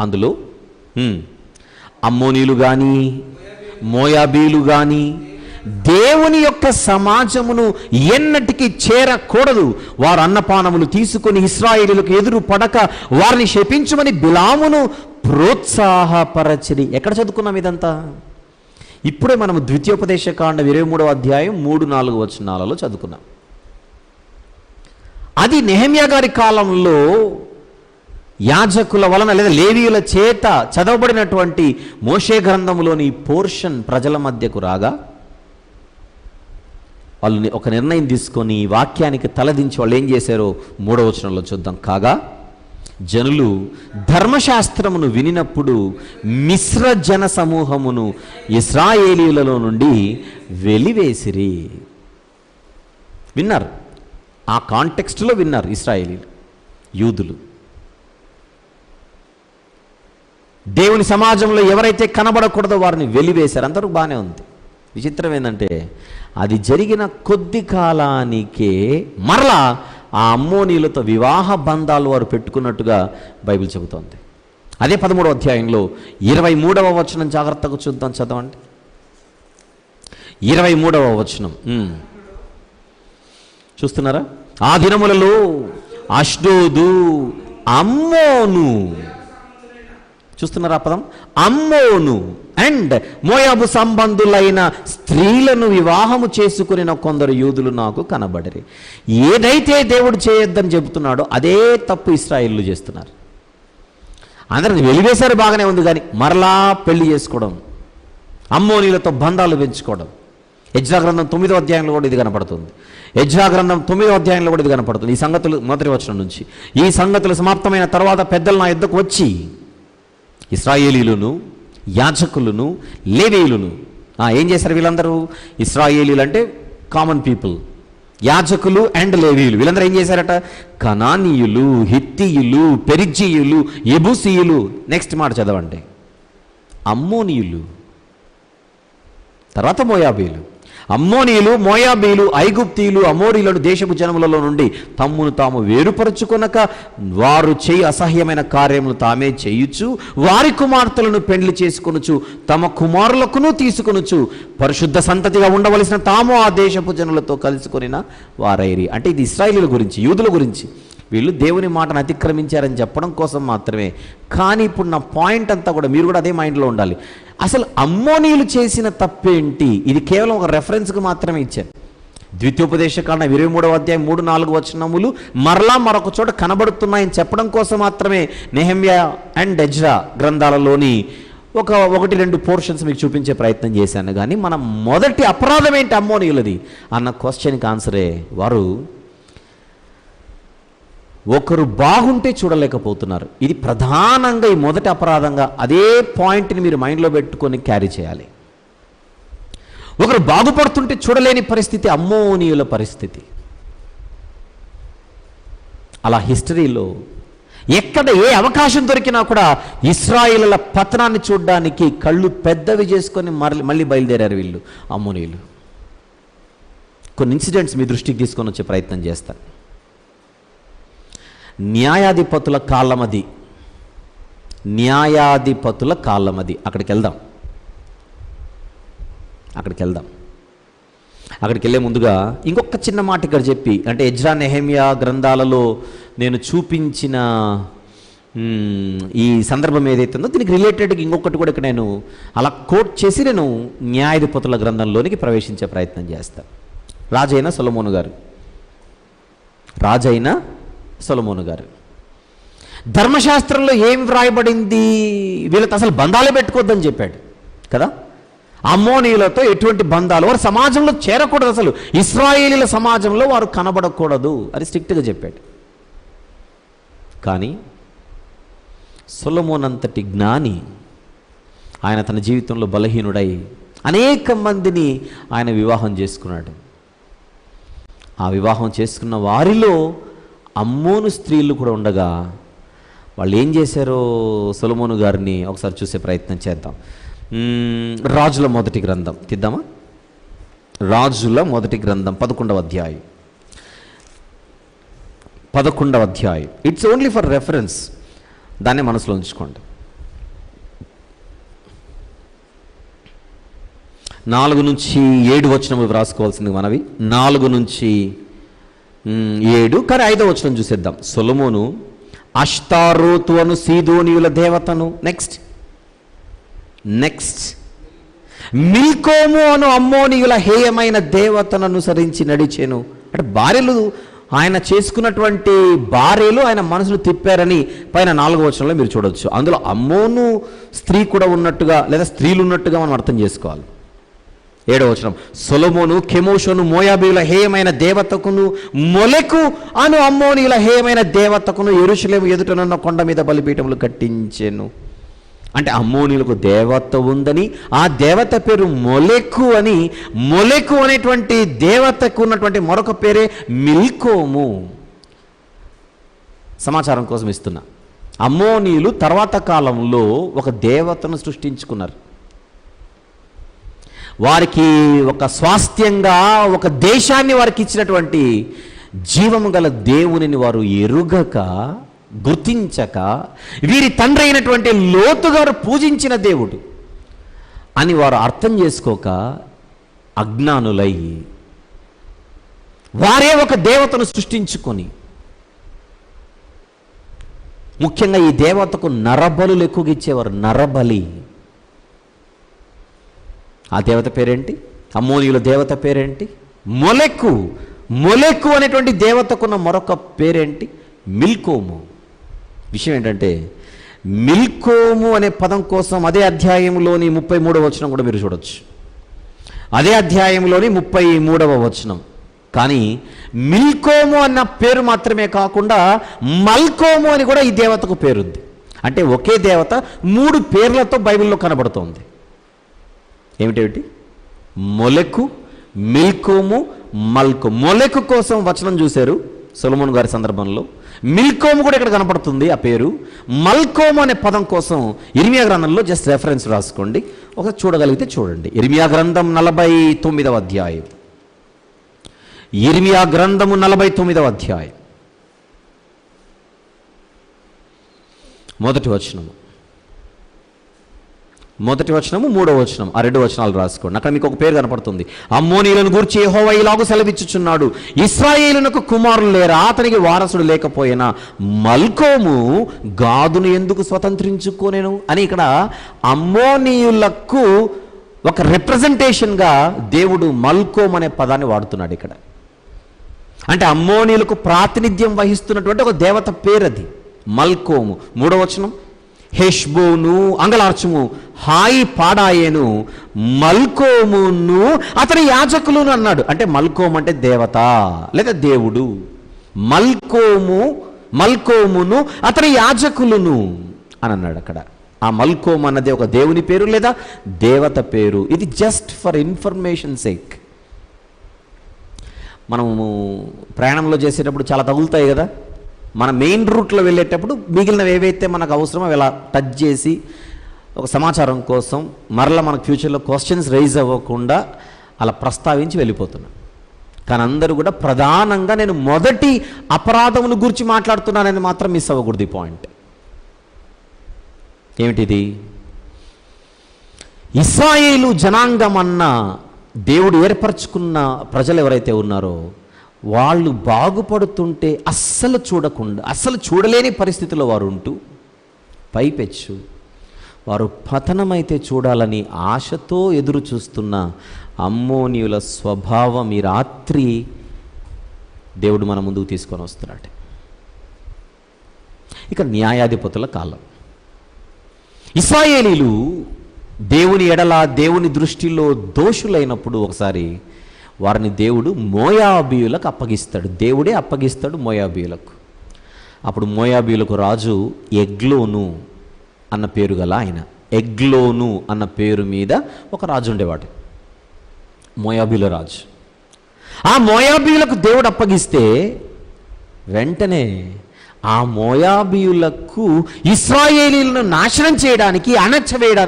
అందులో అమ్మోనీలు కానీ మోయాబీలు కానీ దేవుని యొక్క సమాజమును ఎన్నటికీ చేరకూడదు, వారు అన్నపానములు తీసుకొని ఇశ్రాయేలీయులకు ఎదురు పడక వారిని శపించమని బిలామును ప్రోత్సాహపరచిరి. ఎక్కడ చదువుకున్నాం ఇదంతా? ఇప్పుడే మనం ద్వితీయోపదేశకాండం 23వ అధ్యాయం 3-4 వచనాలలో చదువుకున్నాం. అది నెహెమ్యా గారి కాలంలో యాజకుల వలన లేదా లేవీయుల చేత చదవబడినటువంటి మోషే గ్రంథంలోని పోర్షన్ ప్రజల మధ్యకు రాగా వాళ్ళు ఒక నిర్ణయం తీసుకొని వాక్యానికి తలదించి వాళ్ళు ఏం చేశారో 3వ వచనంలో చూద్దాం. కాగా జనులు ధర్మశాస్త్రమును వినినప్పుడు మిశ్ర జన సమూహమును ఇశ్రాయేలీయులలో నుండి వెలివేసిరి. విన్నారు, ఆ కాంటెక్స్ట్లో విన్నారు ఇశ్రాయేలీయులు, యూదులు. దేవుని సమాజంలో ఎవరైతే కనబడకూడదో వారిని వెలివేశారు. అందరూ బాగానే ఉంది. విచిత్రం ఏంటంటే అది జరిగిన కొద్ది కాలానికే మరలా ఆ అమ్మోనీలతో వివాహ బంధాలు వారు పెట్టుకున్నట్టుగా బైబిల్ చెబుతోంది. అదే 13వ అధ్యాయంలో 23వ వచనం జాగ్రత్తగా చూద్దాం, చదవండి. 23వ వచనం చూస్తున్నారా? ఆ దినములలో అష్డోదు, అమ్మోను, చూస్తున్నారా పదం? అమ్మోను అండ్ మోయాబు సంబంధులైన స్త్రీలను వివాహము చేసుకుని కొందరు యూదులు నాకు కనబడిరి. ఏదైతే దేవుడు చేయొద్దని చెబుతున్నాడో అదే తప్పు ఇశ్రాయేలు చేస్తున్నారు. అందరిని వెలివేశారు, బాగానే ఉంది, కానీ మరలా పెళ్లి చేసుకోవడం, అమ్మోనీలతో బంధాలు పెంచుకోవడం. ఎజ్రా గ్రంథం 9వ అధ్యాయంలో కూడా ఇది కనపడుతుంది. ఎజ్రా గ్రంథం 9వ అధ్యాయంలో కూడా ఇది కనపడుతుంది. ఈ సంగతులు మొదటి వచనం నుంచి, ఈ సంగతులు సమాప్తమైన తర్వాత పెద్దలు నా యుద్ధకు వచ్చి ఇశ్రాయేలీయులను, యాజకులను, లేవీయులను ఏం చేశారు? వీళ్ళందరూ ఇశ్రాయేలీయులు అంటే కామన్ పీపుల్, యాజకులు అండ్ లేవీయులు వీళ్ళందరూ ఏం చేశారట? కనానీయులు, హిత్తీయులు, పెరిజ్జీయులు, యెబూసీయులు, నెక్స్ట్ మాట చదవండి, అమ్మోనీయులు, తర్వాత మోయాబీలు, అమ్మోనీయులు, మోయాబీలు, ఐగుప్తీయులు, అమోరీలను దేశపు జనములలో నుండి తమ్మును తాము వేరుపరచుకొనక వారు చేయి అసహ్యమైన కార్యములు తామే చేయుచు వారి కుమార్తెలను పెండ్లి చేసుకొనుచు తమ కుమారులకును తీసుకొనుచు పరిశుద్ధ సంతతిగా ఉండవలసిన తాము ఆ దేశపు జనులతో కలుసుకొనిన వారైరి. అంటే ఇది ఇశ్రాయేలీయుల గురించి, యూదుల గురించి. వీళ్ళు దేవుని మాటను అతిక్రమించారని చెప్పడం కోసం మాత్రమే. కానీ ఇప్పుడు నా పాయింట్ అంతా కూడా మీరు కూడా అదే మైండ్లో ఉండాలి. అసలు అమ్మోనీయులు చేసిన తప్పేంటి? ఇది కేవలం ఒక రెఫరెన్స్కి మాత్రమే ఇచ్చాను. ద్వితీయోపదేశకాండం 23వ అధ్యాయం 3-4 వచనములు మరలా మరొక చోట కనబడుతున్నాయని చెప్పడం కోసం మాత్రమే నెహెమ్యా అండ్ ఎజ్రా గ్రంథాలలోని 1-2 పోర్షన్స్ మీకు చూపించే ప్రయత్నం చేశాను. కానీ మన మొదటి అపరాధం ఏంటి అమ్మోనీయులది అన్న క్వశ్చన్కి ఆన్సరే, వారు ఒకరు బాగుంటే చూడలేకపోతున్నారు. ఇది ప్రధానంగా ఈ మొదటి అపరాధంగా అదే పాయింట్ని మీరు మైండ్లో పెట్టుకొని క్యారీ చేయాలి. ఒకరు బాగుపడుతుంటే చూడలేని పరిస్థితి అమ్మోనీయుల పరిస్థితి. అలా హిస్టరీలో ఎక్కడ ఏ అవకాశం దొరికినా కూడా ఇశ్రాయేలుల పతనాన్ని చూడడానికి కళ్ళు పెద్దవి చేసుకొని మళ్ళీ బయలుదేరారు వీళ్ళు అమ్మోనీయులు. కొన్ని ఇన్సిడెంట్స్ మీ దృష్టికి తీసుకొని వచ్చే ప్రయత్నం చేస్తాను. న్యాయాధిపతుల కాలమది, న్యాయాధిపతుల కాలమది. అక్కడికి వెళ్దాం. అక్కడికి వెళ్ళే ముందుగా ఇంకొక చిన్న మాట ఇక్కడ చెప్పి, అంటే ఎజ్రా నెహెమ్యా గ్రంథాలలో నేను చూపించిన ఈ సందర్భం ఏదైతే ఉందో దీనికి రిలేటెడ్గా ఇంకొకటి కూడా ఇక్కడ నేను అలా కోట్ చేసి నేను న్యాయాధిపతుల గ్రంథంలోనికి ప్రవేశించే ప్రయత్నం చేస్తాను. రాజైన సొలొమోను గారు ధర్మశాస్త్రంలో ఏం వ్రాయబడింది? వీళ్ళతో అసలు బంధాలే పెట్టుకోవద్దని చెప్పాడు కదా. అమ్మోనీయులతో ఎటువంటి బంధాలు, వారు సమాజంలో చేరకూడదు, అసలు ఇశ్రాయేలీల సమాజంలో వారు కనబడకూడదు అని స్ట్రిక్ట్గా చెప్పాడు. కానీ సొలొమోను అంతటి జ్ఞాని, ఆయన తన జీవితంలో బలహీనుడై అనేక మందిని ఆయన వివాహం చేసుకున్నాడు. ఆ వివాహం చేసుకున్న వారిలో అమ్మోను స్త్రీలు కూడా ఉండగా వాళ్ళు ఏం చేశారో సొలొమోను గారిని ఒకసారి చూసే ప్రయత్నం చేద్దాం. రాజుల మొదటి గ్రంథం తీద్దామా? రాజుల మొదటి గ్రంథం 11వ అధ్యాయం. ఇట్స్ ఓన్లీ ఫర్ రెఫరెన్స్, దాన్ని మనసులో ఉంచుకోండి. 4-7 వచనములు వ్రాసుకోవాల్సింది మనవి. 4-7, కానీ 5వ వచనం చూసేద్దాం. సొలొమోను అష్తారోతు అను సీదోనీయుల దేవతను, నెక్స్ట్ మిల్కోము అను అమ్మోనీయుల హేయమైన దేవతను అనుసరించి నడిచెను. అంటే భార్యలు, ఆయన చేసుకున్నటువంటి భార్యలు ఆయన మనసును తిప్పారని పైన 4వ వచనంలో మీరు చూడవచ్చు. అందులో అమ్మోను స్త్రీ కూడా ఉన్నట్టుగా లేదా స్త్రీలు ఉన్నట్టుగా మనం అర్థం చేసుకోవాలి. 7వ వచనం, సొలొమోను కెమోషును మోయాబీయుల హేయమైన దేవతకును మొలెకు అను అమ్మోనీయుల హేయమైన దేవతకును యెరూషలేము ఎదుటనున్న కొండ మీద బలిపీఠములు కట్టించెను. అంటే అమ్మోనీయులకు దేవత ఉందని, ఆ దేవత పేరు మొలెకు అని, మొలెకు అనేటువంటి దేవతకు ఉన్నటువంటి మరొక పేరే మిల్కోము. సమాచారం కోసం ఇస్తున్నా. అమ్మోనీయులు తర్వాత కాలంలో ఒక దేవతను సృష్టించుకున్నారు. వారికి ఒక స్వాస్థ్యంగా ఒక దేశాన్ని వారికి ఇచ్చినటువంటి జీవము గల దేవునిని వారు ఎరుగక, గుర్తించక, వీరి తండ్రి అయినటువంటి లోతు గారు పూజించిన దేవుడు అని వారు అర్థం చేసుకోక అజ్ఞానులై వారే ఒక దేవతను సృష్టించుకొని, ముఖ్యంగా ఈ దేవతకు నరబలులు ఎక్కువగా ఇచ్చేవారు. నరబలి. ఆ దేవత పేరేంటి? అమ్మోనీయుల దేవత పేరేంటి? మొలెకు. మొలెకు అనేటువంటి దేవతకున్న మరొక పేరేంటి? మిల్కోము. విషయం ఏంటంటే, మిల్కోము అనే పదం కోసం అదే అధ్యాయంలోని 33వ వచనం కూడా మీరు చూడొచ్చు. అదే అధ్యాయంలోని 33వ వచనం. కానీ మిల్కోము అన్న పేరు మాత్రమే కాకుండా మల్కోము అని కూడా ఈ దేవతకు పేరుంది. అంటే ఒకే దేవత 3 పేర్లతో బైబిల్లో కనబడుతోంది. ఏమిటేమిటి? మొలెకు, మిల్కోము, మల్కు. మొలెకు కోసం వచనం చూశారు సొలొమోను గారి సందర్భంలో. మిల్కోము కూడా ఇక్కడ కనపడుతుంది ఆ పేరు. మల్కోము అనే పదం కోసం ఇర్మియా గ్రంథంలో జస్ట్ రెఫరెన్స్ రాసుకోండి, ఒకసారి చూడగలిగితే చూడండి. ఇర్మియా గ్రంథం 49వ అధ్యాయం. ఇర్మియా గ్రంథము 49వ అధ్యాయం మొదటి వచనము 3వ వచనం, ఆ 2 వచనాలు రాసుకోండి. అక్కడ మీకు ఒక పేరు కనపడుతుంది. అమ్మోనీయులను గూర్చి యెహోవా ఇలాగు సెలవిచ్చుచున్నాడు, ఇశ్రాయేలునకు కుమారులు లేరా, అతనికి వారసుడు లేకపోయినా మల్కోము గాదును ఎందుకు స్వతంత్రించుకోనేను అని ఇక్కడ అమ్మోనీయులకు ఒక రిప్రజెంటేషన్గా దేవుడు మల్కోమ్ అనే పదాన్ని వాడుతున్నాడు ఇక్కడ. అంటే అమ్మోనీయులకు ప్రాతినిధ్యం వహిస్తున్నటువంటి ఒక దేవత పేరు అది మల్కోము. 3వ వచనం, హెష్బోను అంగలార్చుము, హాయి పాడాయేను, మల్కోమును అతని యాజకులను అన్నాడు. అంటే మల్కోము అంటే దేవత లేదా దేవుడు. మల్కోమును అతని యాజకులను అని అన్నాడు అక్కడ. ఆ మల్కోము అన్నది ఒక దేవుని పేరు లేదా దేవత పేరు. ఇది జస్ట్ ఫర్ ఇన్ఫర్మేషన్ సేక్. మనము ప్రయాణంలో చేసేటప్పుడు చాలా తగులుతాయి కదా, మన మెయిన్ రూట్లో వెళ్ళేటప్పుడు మిగిలినవి ఏవైతే మనకు అవసరమో అలా టచ్ చేసి ఒక సమాచారం కోసం మరలా మనకు ఫ్యూచర్లో క్వశ్చన్స్ రైజ్ అవ్వకుండా అలా ప్రస్తావించి వెళ్ళిపోతున్నాం. కానీ అందరూ కూడా ప్రధానంగా నేను మొదటి అపరాధమును గురించి మాట్లాడుతున్నానని మాత్రం మిస్ అవ్వకూడదు. ఈ పాయింట్ ఏమిటిది? ఇశ్రాయేలు జనాంగం అన్న దేవుడు ఏర్పరచుకున్న ప్రజలు ఎవరైతే ఉన్నారో వాళ్ళు బాగుపడుతుంటే అస్సలు చూడకుండా, అస్సలు చూడలేని పరిస్థితిలో వారు ఉంటూ పైపెచ్చు వారు పతనమైతే చూడాలని ఆశతో ఎదురు చూస్తున్న అమ్మోనీయుల స్వభావం ఈ రాత్రి దేవుడు మన ముందుకు తీసుకొని వస్తున్నాడు. ఇక న్యాయాధిపతుల కాలం. ఇశ్రాయేలీలు దేవుని ఎడల దేవుని దృష్టిలో దోషులైనప్పుడు ఒకసారి వారిని దేవుడు మోయాబీయులకు అప్పగిస్తాడు. దేవుడే అప్పగిస్తాడు మోయాబీయులకు. అప్పుడు మోయాబీయులకు రాజు ఎగ్లోను అన్న పేరు గల ఆయన. ఎగ్లోను అన్న పేరు మీద ఒక రాజు ఉండేవాడు, మోయాబీల రాజు. ఆ మోయాబీయులకు దేవుడు అప్పగిస్తే వెంటనే ఆ మోయాబీయులకు ఇశ్రాయేలీలను నాశనం చేయడానికి,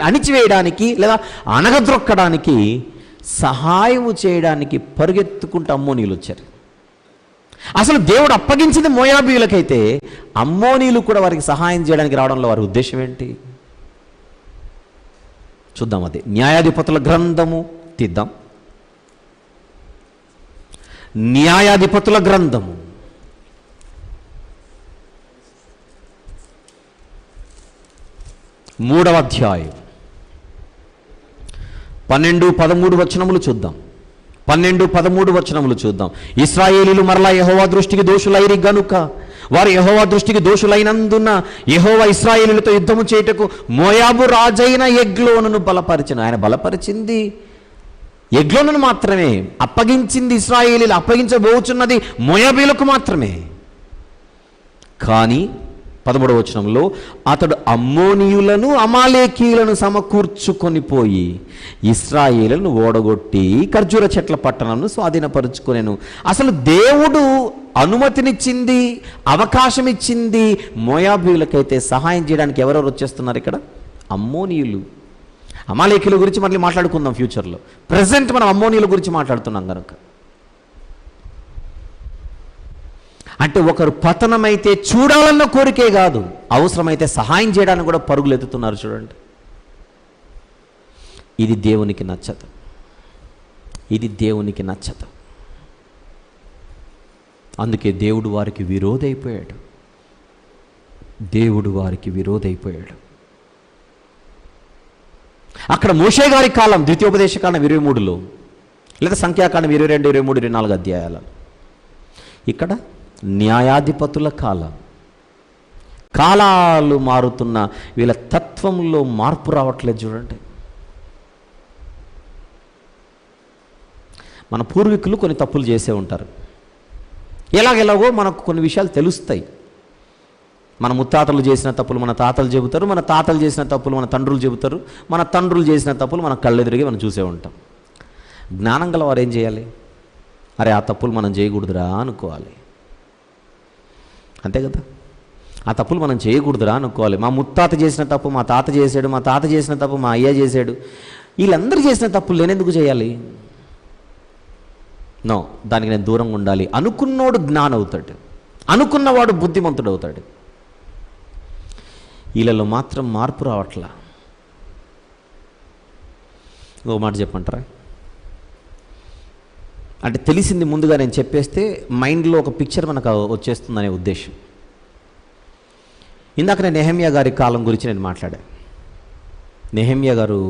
అణిచివేయడానికి లేదా అణగద్రొక్కడానికి, సహాయము చేయడానికి పరిగెత్తుకుంటూ అమ్మోనీయులు వచ్చారు. అసలు దేవుడు అప్పగించింది మోయాబీయులకైతే అమ్మోనీయులు కూడా వారికి సహాయం చేయడానికి రావడంలో వారి ఉద్దేశం ఏంటి చూద్దాం. అది న్యాయాధిపతుల గ్రంథము తీద్దాం. న్యాయాధిపతుల గ్రంథము 3వ అధ్యాయం 12-13 వచనములు చూద్దాం. 12-13 వచనములు చూద్దాం. ఇశ్రాయేలీలు మరలా యెహోవా దృష్టికి దోషులైరి గనుక, వారు యెహోవా దృష్టికి దోషులైనందున యెహోవా ఇశ్రాయేలీలతో యుద్ధము చేయుటకు మోయాబు రాజైన ఎగ్లోనును బలపరిచెను. ఆయన బలపరిచింది ఎగ్లోనును మాత్రమే, అప్పగించింది ఇశ్రాయేలీలు, అప్పగించబోచున్నది మోయాబీలకు మాత్రమే. కానీ 13వ వచనంలో అతడు అమ్మోనీయులను అమాలేకీయులను సమకూర్చుకొని పోయి ఇశ్రాయేలును ఓడగొట్టి ఖర్జూర చెట్ల పట్టణంను స్వాధీనపరుచుకొనెను. అసలు దేవుడు అనుమతినిచ్చింది, అవకాశం ఇచ్చింది మోయాబీయులకైతే సహాయం చేయడానికి ఎవరెవరు వచ్చేస్తున్నారు ఇక్కడ? అమ్మోనీయులు. అమాలేకీయుల గురించి మళ్ళీ మాట్లాడుకుందాం ఫ్యూచర్లో. ప్రజెంట్ మనం అమ్మోనీయుల గురించి మాట్లాడుతున్నాం కనుక. అంటే ఒకరు పతనమైతే చూడాలన్న కోరికే కాదు, అవసరమైతే సహాయం చేయడానికి కూడా పరుగులు ఎత్తుతున్నారు. చూడండి, ఇది దేవునికి నచ్చదు. ఇది దేవునికి నచ్చదు. అందుకే దేవుడు వారికి విరోధైపోయాడు. దేవుడు వారికి విరోధైపోయాడు. అక్కడ మోషే గారి కాలం, ద్వితీయోపదేశ కాండం 23లో, లేదా సంఖ్యాకాండం 22, 23, 24 అధ్యాయాలు. ఇక్కడ న్యాయాధిపతుల కాలం. కాలాలు మారుతున్న వీళ్ళ తత్వంలో మార్పు రావట్లేదు. చూడండి, మన పూర్వీకులు కొన్ని తప్పులు చేసే ఉంటారు. ఎలాగెలాగో మనకు కొన్ని విషయాలు తెలుస్తాయి. మన ముత్తాతలు చేసిన తప్పులు మన తాతలు చెబుతారు, మన తాతలు చేసిన తప్పులు మన తండ్రులు చెబుతారు, మన తండ్రులు చేసిన తప్పులు మన కళ్ళెదురిగి మనం చూసే ఉంటాం. జ్ఞానం గల వారు ఏం చేయాలి? అరే, ఆ తప్పులు మనం చేయకూడదురా అనుకోవాలి. అంతే కదా. ఆ తప్పులు మనం చేయకూడదురా అనుకోవాలి. మా ముత్తాత చేసిన తప్పు మా తాత చేశాడు, మా తాత చేసిన తప్పు మా అయ్య చేశాడు, వీళ్ళందరూ చేసిన తప్పులు నేనెందుకు చేయాలి? నో, దానికి నేను దూరంగా ఉండాలి. అనుకున్నోడు జ్ఞానం అవుతాడు, అనుకున్నవాడు బుద్ధిమంతుడు అవుతాడు. వీళ్ళలో మాత్రం మార్పు రావట్లా. ఓ మాట చెప్పంటారా? అంటే తెలిసింది ముందుగా నేను చెప్పేస్తే మైండ్లో ఒక పిక్చర్ మనకు వచ్చేస్తుందనే ఉద్దేశం. ఇందాక నేను నెహెమ్యా గారి కాలం గురించి నేను మాట్లాడాను. నెహెమ్యా గారు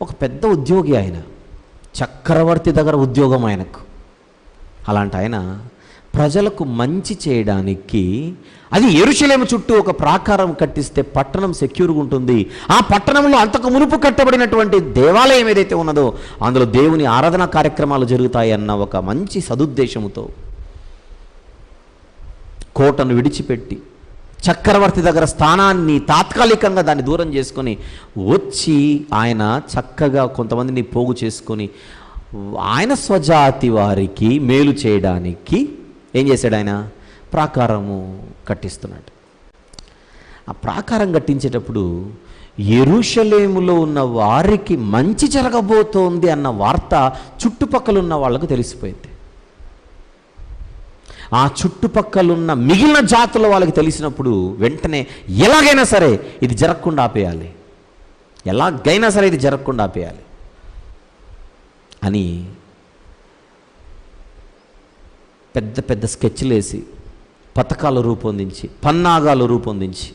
ఒక పెద్ద ఉద్యోగి, ఆయన చక్రవర్తి దగ్గర ఉద్యోగం ఆయనకు. అలాంటి ఆయన ప్రజలకు మంచి చేయడానికి, అది యెరూషలేము చుట్టూ ఒక ప్రాకారం కట్టిస్తే పట్టణం సెక్యూర్గా ఉంటుంది. ఆ పట్టణంలో అంతకు మునుపు కట్టబడినటువంటి దేవాలయం ఏదైతే ఉన్నదో అందులో దేవుని ఆరాధనా కార్యక్రమాలు జరుగుతాయి అన్న ఒక మంచి సదుద్దేశంతో కోటను విడిచిపెట్టి చక్రవర్తి దగ్గర స్థానాన్ని తాత్కాలికంగా దాన్ని దూరం చేసుకొని వచ్చి ఆయన చక్కగా కొంతమందిని పోగు చేసుకొని ఆయన స్వజాతి వారికి మేలు చేయడానికి ఏం చేశాడు? ఆయన ప్రాకారము కట్టిస్తున్నాడు. ఆ ప్రాకారం కట్టించేటప్పుడు యెరూషలేములో ఉన్న వారికి మంచి జరగబోతోంది అన్న వార్త చుట్టుపక్కల ఉన్న వాళ్ళకు తెలిసిపోయింది. ఆ చుట్టుపక్కలున్న మిగిలిన జాతుల వాళ్ళకి తెలిసినప్పుడు వెంటనే ఎలాగైనా సరే ఇది జరగకుండా ఆపేయాలి, ఎలాగైనా సరే ఇది జరగకుండా ఆపేయాలి అని పెద్ద పెద్ద స్కెచ్లు వేసి, పథకాలు రూపొందించి, పన్నాగాలు రూపొందించి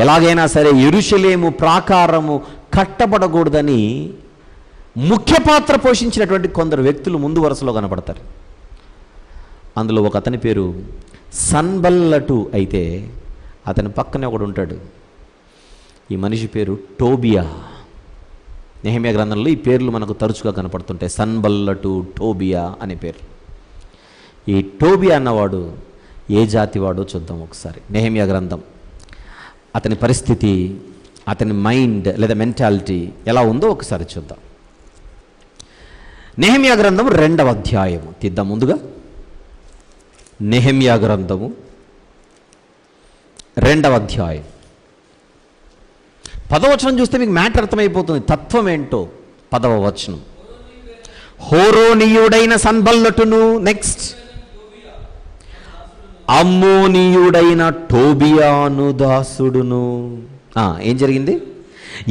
ఎలాగైనా సరే యెరూషలేము ప్రాకారము కట్టబడకూడదని ముఖ్య పాత్ర పోషించినటువంటి కొందరు వ్యక్తులు ముందు వరుసలో కనపడతారు. అందులో ఒక అతని పేరు సన్బల్లటు అయితే అతని పక్కనే ఒకడు ఉంటాడు. ఈ మనిషి పేరు టోబియా. నెహెమ్యా గ్రంథంలో ఈ పేర్లు మనకు తరచుగా కనపడుతుంటాయి, సన్బల్లటు, టోబియా అనే పేరు. ఈ టోబియా అన్నవాడు ఏ జాతి వాడో చూద్దాం ఒకసారి. నెహెమ్యా గ్రంథం, అతని పరిస్థితి, అతని మైండ్ లేదా మెంటాలిటీ ఎలా ఉందో ఒకసారి చూద్దాం. నెహెమ్యా గ్రంథము 2వ అధ్యాయము తీద్దాం. ముందుగా నెహెమ్యా గ్రంథము 2వ అధ్యాయం 10వ వచనం చూస్తే మీకు మ్యాటర్ అర్థమైపోతుంది, తత్వం ఏంటో. 10వ వచనం, హోరోనీయుడైన సన్బల్లటును, నెక్స్ట్ అమ్మోనీయుడైన టోబియాను దాసుడును. ఏం జరిగింది?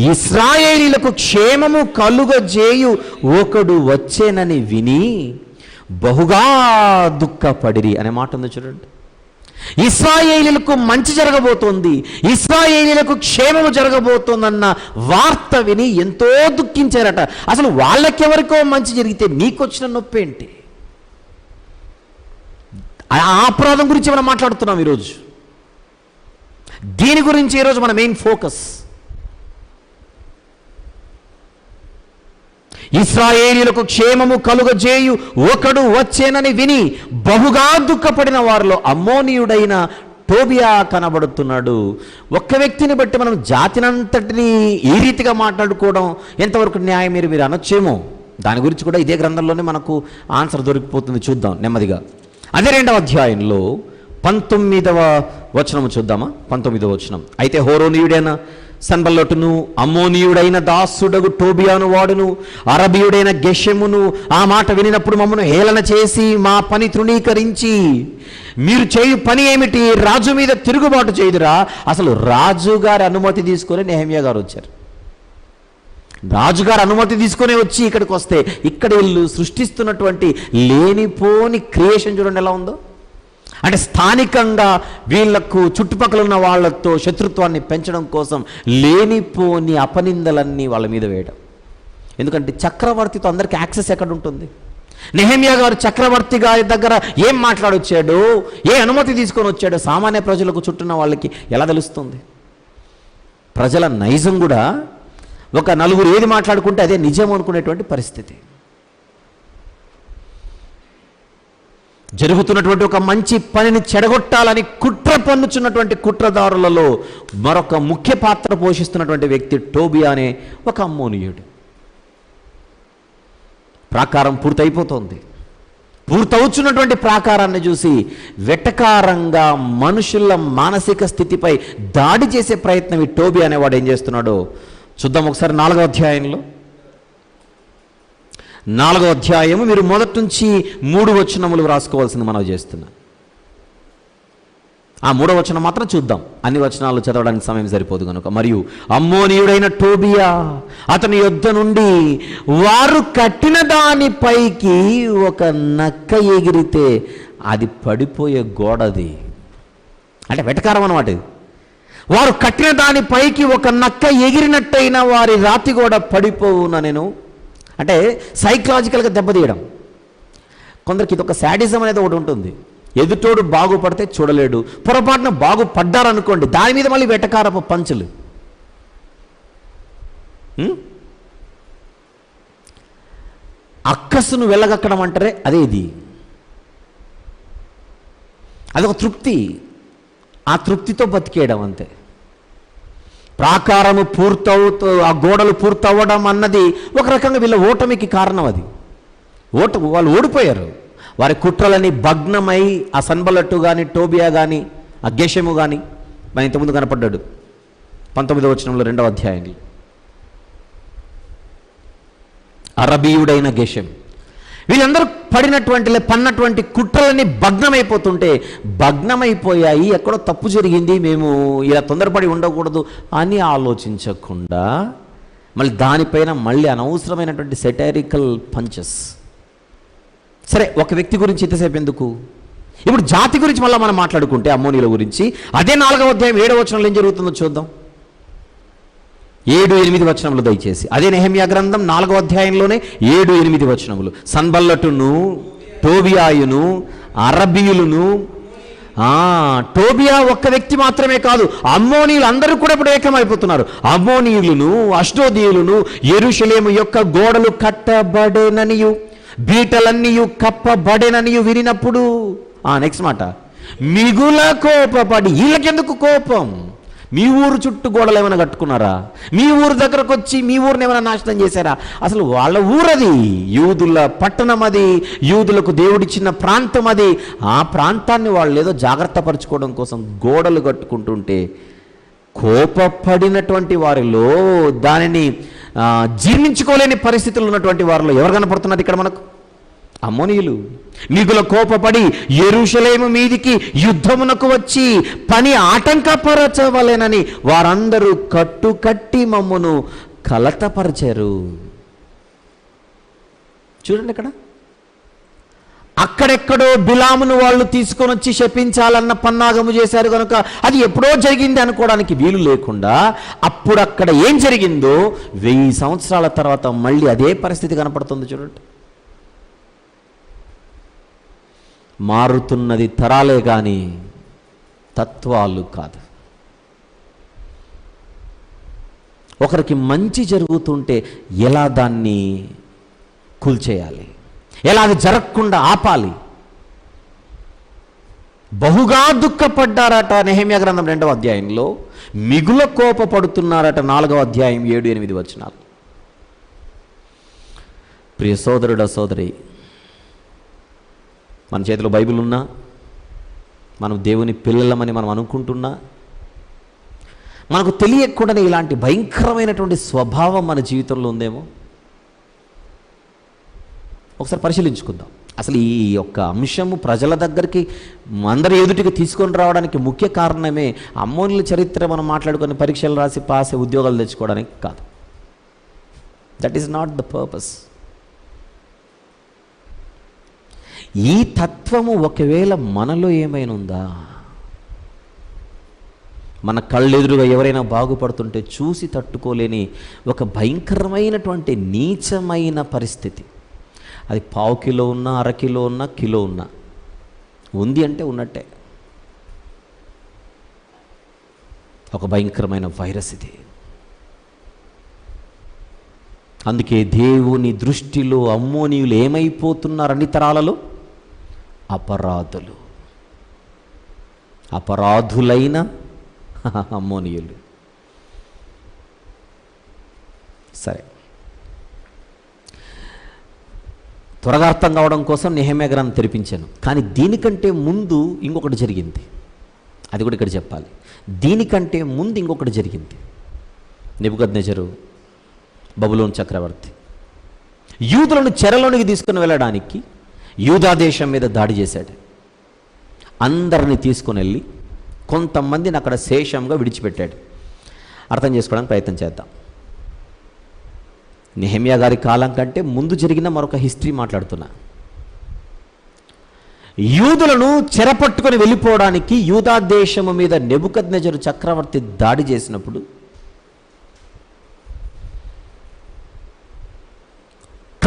ఇశ్రాయేలీలకు క్షేమము కలుగజేయు ఒకడు వచ్చేనని విని బహుగా దుఃఖపడిరి అనే మాట ఉంది చూడండి. ఇశ్రాయేలీలకు మంచి జరగబోతోంది, ఇశ్రాయేలీలకు క్షేమము జరగబోతోందన్న వార్త విని ఎంతో దుఃఖించారట. అసలు వాళ్ళకెవరికో మంచి జరిగితే నీకొచ్చిన నొప్పి ఏంటి? ఆ అపరాధం గురించి మనం మాట్లాడుతున్నాం ఈరోజు. దీని గురించి ఈరోజు మన మెయిన్ ఫోకస్. ఇశ్రాయేలీయులకు క్షేమము కలుగజేయు ఒకడు వచ్చేనని విని బహుగా దుఃఖపడిన వారిలో అమ్మోనీయుడైన టోబియా కనబడుతున్నాడు. ఒక్క వ్యక్తిని బట్టి మనం జాతినంతటిని ఈ రీతిగా మాట్లాడుకోవడం ఎంతవరకు న్యాయం మీరు అనొచ్చేమో. దాని గురించి కూడా ఇదే గ్రంథంలోనే మనకు ఆన్సర్ దొరికిపోతుంది. చూద్దాం నెమ్మదిగా. అదే 2వ అధ్యాయంలో 19వ వచనము చూద్దామా? 19వ వచనం, అయితే హోరోనీయుడైన సన్బల్లటును, అమ్మోనీయుడైన దాసుడగు టోబియాను వాడును, అరబీయుడైన గెషెమును ఆ మాట వినినప్పుడు మమ్మను హేళన చేసి మా పని తృణీకరించి, మీరు చేయు పని ఏమిటి? రాజు మీద తిరుగుబాటు చేయుదురా? అసలు రాజుగారి అనుమతి తీసుకొని నెహెమ్యా గారు వచ్చారు. రాజుగారు అనుమతి తీసుకొని వచ్చి ఇక్కడికి వస్తే ఇక్కడ వీళ్ళు సృష్టిస్తున్నటువంటి లేనిపోని క్రియేషన్ చూడండి ఎలా ఉందో. అంటే స్థానికంగా వీళ్లకు చుట్టుపక్కల ఉన్న వాళ్ళతో శత్రుత్వాన్ని పెంచడం కోసం లేనిపోని అపనిందలన్నీ వాళ్ళ మీద వేయడం. ఎందుకంటే చక్రవర్తితో అందరికీ యాక్సెస్ ఎక్కడ ఉంటుంది? నెహెమ్యా గారు చక్రవర్తి గారి దగ్గర ఏం మాట్లాడొచ్చాడో, ఏ అనుమతి తీసుకొని వచ్చాడో సామాన్య ప్రజలకు చుట్టూన్న వాళ్ళకి ఎలా తెలుస్తుంది? ప్రజల నైజం కూడా ఒక నలుగురు ఏది మాట్లాడుకుంటే అదే నిజం అనుకునేటువంటి పరిస్థితి. జరుగుతున్నటువంటి ఒక మంచి పనిని చెడగొట్టాలని కుట్ర పన్నుచున్నటువంటి కుట్రదారులలో మరొక ముఖ్య పాత్ర పోషిస్తున్నటువంటి వ్యక్తి టోబియా అనే ఒక అమ్మోనీయుడు. ప్రాకారం పూర్తయిపోతోంది, పూర్తవుతున్నటువంటి ప్రాకారాన్ని చూసి వెటకారంగా మనుషుల మానసిక స్థితిపై దాడి చేసే ప్రయత్నం ఈ టోబీ అనేవాడు ఏం చేస్తున్నాడో చూద్దాం ఒకసారి. 4వ అధ్యాయంలో 4వ అధ్యాయము మీరు మొదటి నుంచి 3 వచనములు రాసుకోవాల్సింది మనవి చేస్తున్నా. ఆ 3వ వచనం మాత్రం చూద్దాం, అన్ని వచనాలు చదవడానికి సమయం సరిపోదు కనుక. మరియు అమ్మోనీయుడైన టోబియా అతని యొద్ద నుండి వారు కట్టిన దానిపైకి ఒక నక్క ఎగిరితే అది పడిపోయే గోడది. అంటే వెటకారం అన్నమాట. వారు కట్టిన దానిపైకి ఒక నక్క ఎగిరినట్టయినా వారి రాతి గోడ పడిపోవునా నేను. అంటే సైకలాజికల్గా దెబ్బతీయడం. కొందరికి ఇది ఒక శాడిజం అనేది ఒకటి ఉంటుంది. ఎదుటోడు బాగుపడితే చూడలేడు, పొరపాటున బాగుపడ్డారనుకోండి దాని మీద మళ్ళీ వెటకారపు పంచులు. అక్కసును వెళ్ళగక్కడం అంటారే అదే ఇది. అదొక తృప్తి, ఆ తృప్తితో బతికేయడం అంతే. ప్రాకారము ఆ గోడలు పూర్తవ్వడం అన్నది ఒక రకంగా వీళ్ళ ఓటమికి కారణం. అది వాళ్ళు ఓడిపోయారు. వారి కుట్రలని భగ్నమై ఆ సన్బలట్టు కానీ టోబియా కానీ ఆ గెషెము కానీ మన ఇంతకుముందు కనపడ్డాడు 19వ వచనంలో 2వ అధ్యాయంలో. అరబీయుడైన గెషెం వీళ్ళందరూ పన్నటువంటి కుట్రలని భగ్నమైపోతుంటే భగ్నమైపోయాయి, ఎక్కడో తప్పు జరిగింది, మేము ఇలా తొందరపడి ఉండకూడదు అని ఆలోచించకుండా మళ్ళీ దానిపైన మళ్ళీ అనవసరమైనటువంటి సెటైరికల్ పంచెస్. సరే, ఒక వ్యక్తి గురించి ఇంతసేపు ఎందుకు, ఇప్పుడు జాతి గురించి మళ్ళీ మనం మాట్లాడుకుంటే అమ్మోనీల గురించి అదే 4వ అధ్యాయం 7వ వచనంలో ఏం జరుగుతుందో చూద్దాం. 7-8 వచనములు దయచేసి. అదే నెహెమ్యా గ్రంథం 4వ అధ్యాయంలోనే 7-8 వచనములు. సన్బల్లటును టోబియాయును అరబీయులను, టోబియా ఒక్క వ్యక్తి మాత్రమే కాదు, అమ్మోనీయులు అందరూ కూడా ఇప్పుడు ఏకమైపోతున్నారు. అమ్మోనీయులను అష్డోదీయులను యెరూషలేము యొక్క గోడలు కట్టబడేననియు బీటలన్నీయు కప్పబడేననియు వినినప్పుడు నెక్స్ట్ మాట, మిగుల కోపపడి. వీళ్ళకెందుకు కోపం? మీ ఊరు చుట్టూ గోడలు ఏమైనా కట్టుకున్నారా? మీ ఊరు దగ్గరకు వచ్చి మీ ఊరిని ఏమైనా నాశనం చేశారా? అసలు వాళ్ళ ఊరది, యూదుల పట్టణం అది, యూదులకు దేవుడిచ్చిన ప్రాంతం అది. ఆ ప్రాంతాన్ని వాళ్ళు ఏదో జాగ్రత్త పరచుకోవడం కోసం గోడలు కట్టుకుంటుంటే కోపపడినటువంటి వారిలో, దానిని జీర్ణించుకోలేని పరిస్థితులు ఉన్నటువంటి వారిలో ఎవరు కనపడుతున్నారు ఇక్కడ మనకు? అమ్మోనీయులు. మిగుల కోపపడి యెరూషలేము మీదికి యుద్ధమునకు వచ్చి పని ఆటంకపరచవలెనని వారందరూ కట్టి మమ్మును కలతపరిచారు. చూడండి, అక్కడెక్కడో బిలామును వాళ్ళు తీసుకొని వచ్చి శపించాలన్న పన్నాగము చేశారు కనుక అది ఎప్పుడో జరిగింది అనుకోవడానికి వీలు లేకుండా అప్పుడు అక్కడ ఏం జరిగిందో 1000 సంవత్సరాల తర్వాత మళ్ళీ అదే పరిస్థితి కనపడుతుంది. చూడండి, మారుతున్నది తరాలే కానీ తత్వాలు కాదు. ఒకరికి మంచి జరుగుతుంటే ఎలా దాన్ని కూల్చేయాలి, ఎలా అది జరగకుండా ఆపాలి. బహుగా దుఃఖపడ్డారట నెహెమ్యా గ్రంథం 2వ అధ్యాయంలో, మిగుల కోపపడుతున్నారట 4వ అధ్యాయం 7-8 వచనాలు. ప్రియ సోదరుడ సోదరి, మన చేతిలో బైబిల్ ఉన్నా, మనం దేవుని పిల్లలమని మనం అనుకుంటున్నా, మనకు తెలియకుండానే ఇలాంటి భయంకరమైనటువంటి స్వభావం మన జీవితంలో ఉందేమో ఒకసారి పరిశీలించుకుందాం. అసలు ఈ యొక్క అంశము ప్రజల దగ్గరికి అందరి ఎదుటికి తీసుకొని రావడానికి ముఖ్య కారణమే అమ్మోనీల చరిత్ర మనం మాట్లాడుకొని పరీక్షలు రాసి పాస్ ఉద్యోగాలు తెచ్చుకోవడానికి కాదు. That is not the purpose. ఈ తత్వము ఒకవేళ మనలో ఏమైనా ఉందా? మన కళ్ళెదురుగా ఎవరైనా బాగుపడుతుంటే చూసి తట్టుకోలేని ఒక భయంకరమైనటువంటి నీచమైన పరిస్థితి. అది పావు కిలో ఉన్నా, అరకిలో ఉన్నా, కిలో ఉన్నా, ఉంది అంటే ఉన్నట్టే. ఒక భయంకరమైన వైరస్ ఇది. అందుకే దేవుని దృష్టిలో అమ్మోనీయులు ఏమైపోతున్నారు అన్ని తరాలలో? అపరాధులైన అమ్మోనీయులు. సరే, త్వరగా అర్థం కావడం కోసం నెహెమ్యా గ్రంథం తెరిపించాను. కానీ దీనికంటే ముందు ఇంకొకటి జరిగింది, అది కూడా ఇక్కడ చెప్పాలి. దీనికంటే ముందు ఇంకొకటి జరిగింది. నెబుకద్నెజరు బబులోను చక్రవర్తి యూదులను చెరలోనికి తీసుకుని వెళ్ళడానికి యూదా దేశం మీద దాడి చేశాడు. అందరిని తీసుకుని వెళ్ళి కొంతమందిని అక్కడ శేషంగా విడిచిపెట్టాడు. అర్థం చేసుకోవడానికి ప్రయత్నం చేద్దాం. నెహెమ్యా గారి కాలం కంటే ముందు జరిగిన మరొక హిస్టరీ మాట్లాడుతున్నా. యూదులను చెరపట్టుకొని వెళ్ళిపోవడానికి యూదా దేశము మీద నెబుకద్నెజరు చక్రవర్తి దాడి చేసినప్పుడు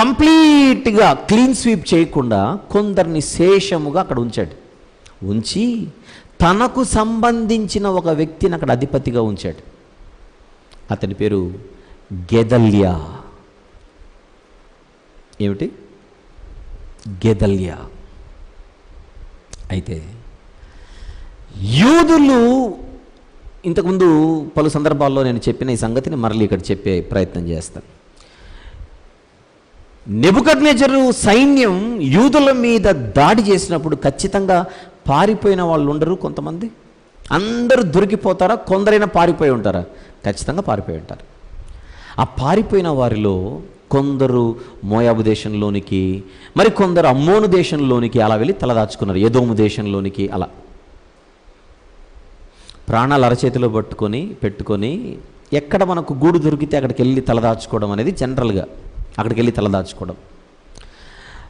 కంప్లీట్గా క్లీన్ స్వీప్ చేయకుండా కొందరిని శేషముగా అక్కడ ఉంచాడు. ఉంచి తనకు సంబంధించిన ఒక వ్యక్తిని అక్కడ అధిపతిగా ఉంచాడు. అతని పేరు గెదల్యా. ఏమిటి? గెదల్యా. అయితే యూదులు ఇంతకుముందు పలు సందర్భాల్లో నేను చెప్పిన ఈ సంగతిని మరలి ఇక్కడ చెప్పే ప్రయత్నం చేస్తాను. నెబుకద్నెజరు సైన్యం యూదుల మీద దాడి చేసినప్పుడు ఖచ్చితంగా పారిపోయిన వాళ్ళు ఉండరు. కొంతమంది అందరూ దొరికిపోతారా? కొందరైనా పారిపోయి ఉంటారా? ఖచ్చితంగా పారిపోయి ఉంటారు. ఆ పారిపోయిన వారిలో కొందరు మోయాబు దేశంలోనికి, మరి కొందరు అమ్మోను దేశంలోనికి అలా వెళ్ళి తలదాచుకున్నారు. ఎదోము దేశంలోనికి అలా ప్రాణాలు అరచేతిలో పెట్టుకొని ఎక్కడ మనకు గూడు దొరికితే అక్కడికి వెళ్ళి తలదాచుకోవడం అనేది జనరల్గా అక్కడికి వెళ్ళి తలదాచుకోవడం.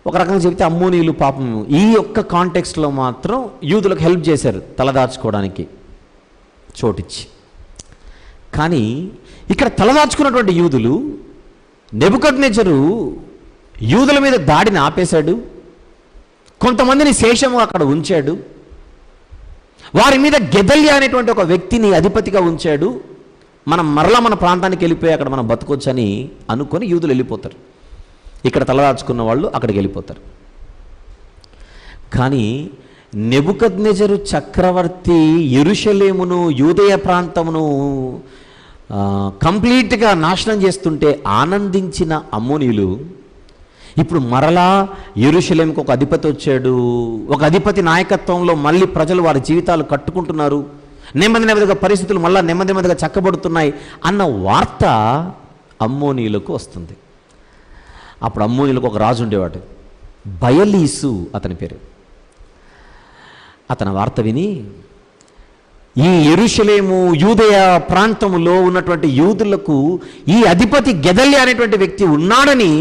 ఒక రకంగా చెబితే అమ్మోనీయులు పాపం ఈ యొక్క కాంటెక్స్ట్లో మాత్రం యూదులకు హెల్ప్ చేశారు తలదాచుకోవడానికి చోటిచ్చి. కానీ ఇక్కడ తలదాచుకున్నటువంటి యూదులు నెబుకద్నెజరు యూదుల మీద దాడిని ఆపేశాడు. కొంతమందిని శేషము అక్కడ ఉంచాడు. వారి మీద గెదల్యా అనేటువంటి ఒక వ్యక్తిని అధిపతిగా ఉంచాడు. మనం మరలా మన ప్రాంతానికి వెళ్ళిపోయి అక్కడ మనం బతకొచ్చని అనుకొని యూదులు వెళ్ళిపోతారు. ఇక్కడ తలదాచుకున్న వాళ్ళు అక్కడికి వెళ్ళిపోతారు. కానీ నెబుకద్నెజరు చక్రవర్తి యెరూషలేమును యూదయ ప్రాంతమును కంప్లీట్గా నాశనం చేస్తుంటే ఆనందించిన అమ్మోనీయులు ఇప్పుడు మరలా యెరూషలేముకు ఒక అధిపతి వచ్చాడు, ఒక అధిపతి నాయకత్వంలో మళ్ళీ ప్రజలు వారి జీవితాలు కట్టుకుంటున్నారు, నెమ్మదిగా పరిస్థితులు మళ్ళీ నెమ్మదిగా చక్కబడుతున్నాయి అన్న వార్త అమ్మోనీయులకు వస్తుంది. అప్పుడు అమ్మోనీయులకు ఒక రాజు ఉండేవాడు, బయలీసు అతని పేరు. అతని వార్త విని ఈ యెరూషలేము యూదయ ప్రాంతములో ఉన్నటువంటి యూదులకు ఈ అధిపతి గెదల్యా అనేటువంటి వ్యక్తి ఉన్నాడని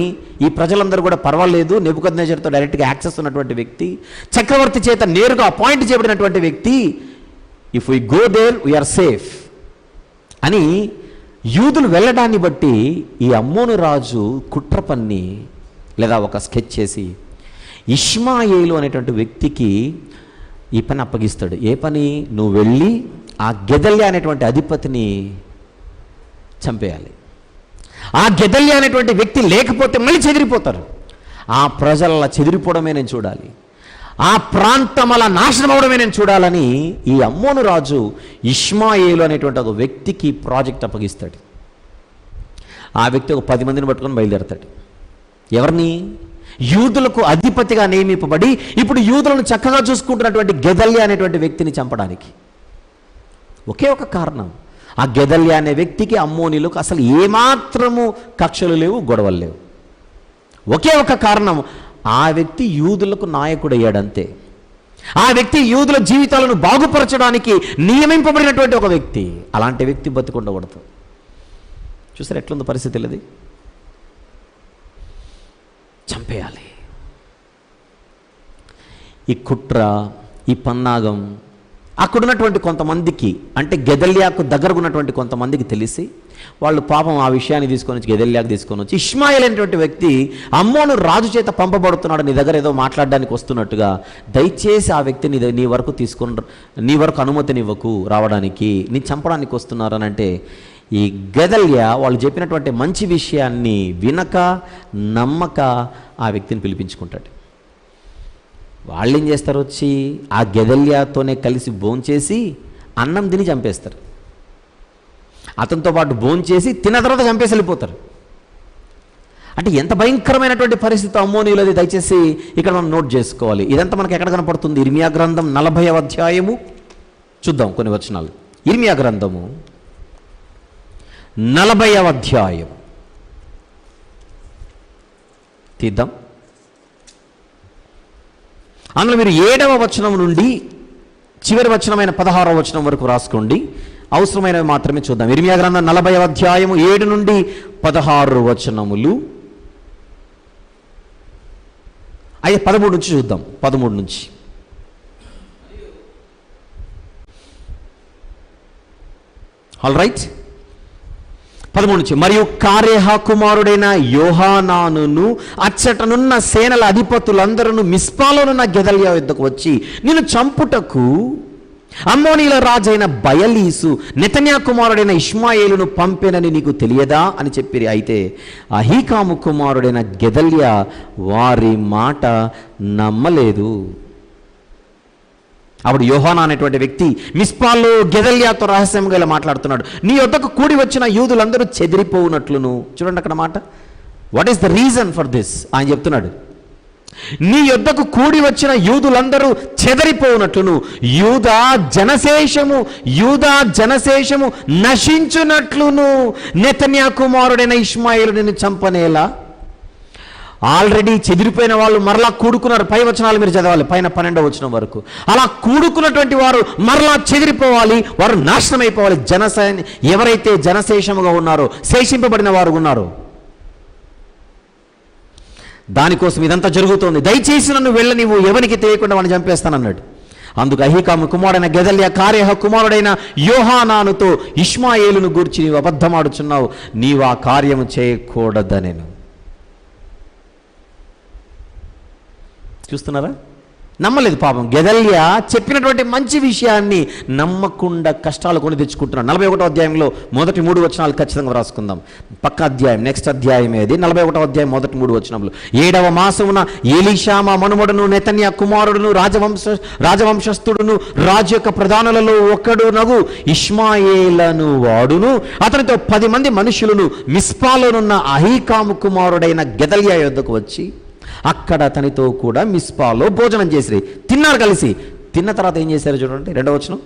ఈ ప్రజలందరూ కూడా పర్వాలేదు, నెబుకద్నెజర్తో డైరెక్ట్గా యాక్సెస్ ఉన్నటువంటి వ్యక్తి, చక్రవర్తి చేత నేరుగా అపాయింట్ చేయబడినటువంటి వ్యక్తి, if we go there we are safe అని యూదులు వెళ్ళడాన్ని బట్టి ఈ అమ్మోను రాజు కుట్ర పన్ని లేదా ఒక స్కెచ్ చేసి ఇష్మాయేలు అనేటువంటి వ్యక్తికి ఈ పని అప్పగిస్తాడు. ఏ పని? నువ్వు వెళ్ళి ఆ గెదల్యా అనేటువంటి అధిపతిని చంపేయాలి. ఆ గెదల్యా అనేటువంటి వ్యక్తి లేకపోతే మళ్ళీ చెదిరిపోతారు. ఆ ప్రజల చెదిరిపోవడమే నేను చూడాలి, ఆ ప్రాంతం అలా నాశనం అవడమే నేను చూడాలని ఈ అమ్మోను రాజు ఇష్మాయేలు అనేటువంటి ఒక వ్యక్తికి ప్రాజెక్ట్ అప్పగిస్తాడు. ఆ వ్యక్తి ఒక 10 మందిని పట్టుకొని బయలుదేరతాడు. ఎవరిని? యూదులకు అధిపతిగా నియమింపబడి ఇప్పుడు యూదులను చక్కగా చూసుకుంటున్నటువంటి గెదల్యా అనేటువంటి వ్యక్తిని చంపడానికి. ఒకే ఒక కారణం, ఆ గెదల్యా అనే వ్యక్తికి అమ్మోనీలకు అసలు ఏమాత్రము కక్షలు లేవు, గొడవలు లేవు. ఒకే ఒక కారణం, ఆ వ్యక్తి యూదులకు నాయకుడయ్యాడంతే. ఆ వ్యక్తి యూదుల జీవితాలను బాగుపరచడానికి నియమింపబడినటువంటి ఒక వ్యక్తి. అలాంటి వ్యక్తి బతికుండకూడదు. చూసారు ఎట్లుంది పరిస్థితి? అది చంపేయాలి. ఈ కుట్ర, ఈ పన్నాగం అక్కడున్నటువంటి కొంతమందికి, అంటే గెదల్యాకు దగ్గరకు ఉన్నటువంటి కొంతమందికి తెలిసి వాళ్ళు పాపం ఆ విషయాన్ని తీసుకొని వచ్చి గెదల్యాకు తీసుకొని వచ్చి ఇష్మాయేల్ అనేటువంటి వ్యక్తి అమ్మోను రాజు చేత పంపబడుతున్నాడు, నీ దగ్గర ఏదో మాట్లాడడానికి వస్తున్నట్టుగా, దయచేసి ఆ వ్యక్తిని నీ వరకు తీసుకొని, నీ వరకు అనుమతినివ్వకు రావడానికి, నీ చంపడానికి వస్తున్నారు అని అంటే ఈ గెదల్యా వాళ్ళు చెప్పినటువంటి మంచి విషయాన్ని వినక నమ్మక ఆ వ్యక్తిని పిలిపించుకుంటాడు. వాళ్ళు ఏం చేస్తారు? వచ్చి ఆ గెదల్యాతోనే కలిసి భోంచేసి అన్నం తిని చంపేస్తారు. అతనితో పాటు భోంచేసి తిన్న తర్వాత చంపేసి వెళ్ళిపోతారు. అంటే ఎంత భయంకరమైనటువంటి పరిస్థితి అమ్మోనీయులది దయచేసి ఇక్కడ మనం నోట్ చేసుకోవాలి. ఇదంతా మనకి ఎక్కడ కనపడుతుంది? ఇర్మియా గ్రంథం 40వ అధ్యాయము చూద్దాం కొన్ని వచనాలు. ఇర్మియా గ్రంథము 40వ అధ్యాయం తీద్దాం. అందులో మీరు 7వ వచనం నుండి చివరి వచనమైన 16వ వచనం వరకు రాసుకోండి. అవసరమైనవి మాత్రమే చూద్దాం. ఇర్మియా గ్రంథం 40వ అధ్యాయము 7 నుండి 16 వచనములు. అయితే 13 నుంచి చూద్దాం. 13 నుంచి ఆల్ రైట్. 13 నుంచి, మరియు కారేహ కుమారుడైన యోహానానును అచ్చటనున్న సేనల అధిపతులందరూ మిస్పాలోనున్న గెదల్యా యుద్ధకు వచ్చి నిన్ను చంపుటకు అమ్మోనీల రాజైన బయలీసు నెతన్యా కుమారుడైన ఇష్మాయేలును పంపెనని నీకు తెలియదా అని చెప్పిరి. అయితే అహీకాము కుమారుడైన గెదల్యా వారి మాట నమ్మలేదు. అప్పుడు యోహానా అనేటువంటి వ్యక్తి మిస్పాలో గెదల్యాతో రహస్యంగా ఇలా మాట్లాడుతున్నాడు. నీ యొద్దకు కూడి వచ్చిన యూదులందరూ చెదిరిపోవునట్లును. చూడండి అక్కడ మాట. What is the reason for this? ఆయన చెప్తున్నాడు, నీ యొద్దకు కూడి వచ్చిన యూదులందరూ చెదరిపోవునట్లును యూదా జనశేషము నశించునట్లును నెతన్యా కుమారుడైన ఇష్మాయేలు నిన్ను చంపనేలా. ఆల్రెడీ చెదిరిపోయిన వాళ్ళు మరలా కూడుకున్నారు. పై వచనాలు మీరు చదవాలి, పైన 12వ వచనం వరకు. అలా కూడుకున్నటువంటి వారు మరలా చెదిరిపోవాలి, వారు నాశనం అయిపోవాలి. ఎవరైతే జనశేషముగా ఉన్నారో, శేషింపబడిన వారు ఉన్నారో, దానికోసం ఇదంతా జరుగుతోంది. దయచేసి నన్ను వెళ్ళనివ్వు, ఎవరికి తెలియకుండా వాడిని చంపేస్తానన్నాడు. అందుకు అహీకాము కుమారుడైన గెదల్యా కారేహ కుమారుడైన యోహానానుతో ఇష్మాయేలును గూర్చి నీవు అబద్ధమాడుచున్నావు, నీవు ఆ కార్యము చేయకూడదనెను. చూస్తున్నారా? నమ్మలేదు పాపం. గెదల్యా చెప్పినటువంటి మంచి విషయాన్ని నమ్మకుండా కష్టాలు కొని తెచ్చుకుంటున్నాడు. 41వ అధ్యాయంలో మొదటి 3 వచనాలు ఖచ్చితంగా రాసుకుందాం. పక్క అధ్యాయం, నెక్స్ట్ అధ్యాయం ఏది? 41వ అధ్యాయం మొదటి 3 వచనములు. 7వ మాసమున ఎలీషామా మనుమడును నెతన్యా కుమారుడును రాజవంశస్థుడును రాజు యొక్క ప్రధానులలో ఒకడునగు ఇష్మాయేలను వాడును అతనితో 10 మంది మనుషులను మిస్పాలోనున్న అహీకాము కుమారుడైన గెదల్యా యొద్దకు వచ్చి అక్కడ అతనితో కూడా మిస్పాలో భోజనం చేసిరి. తిన్నారు కలిసి. తిన్న తర్వాత ఏం చేశారు చూడండి, 2వ వచనం.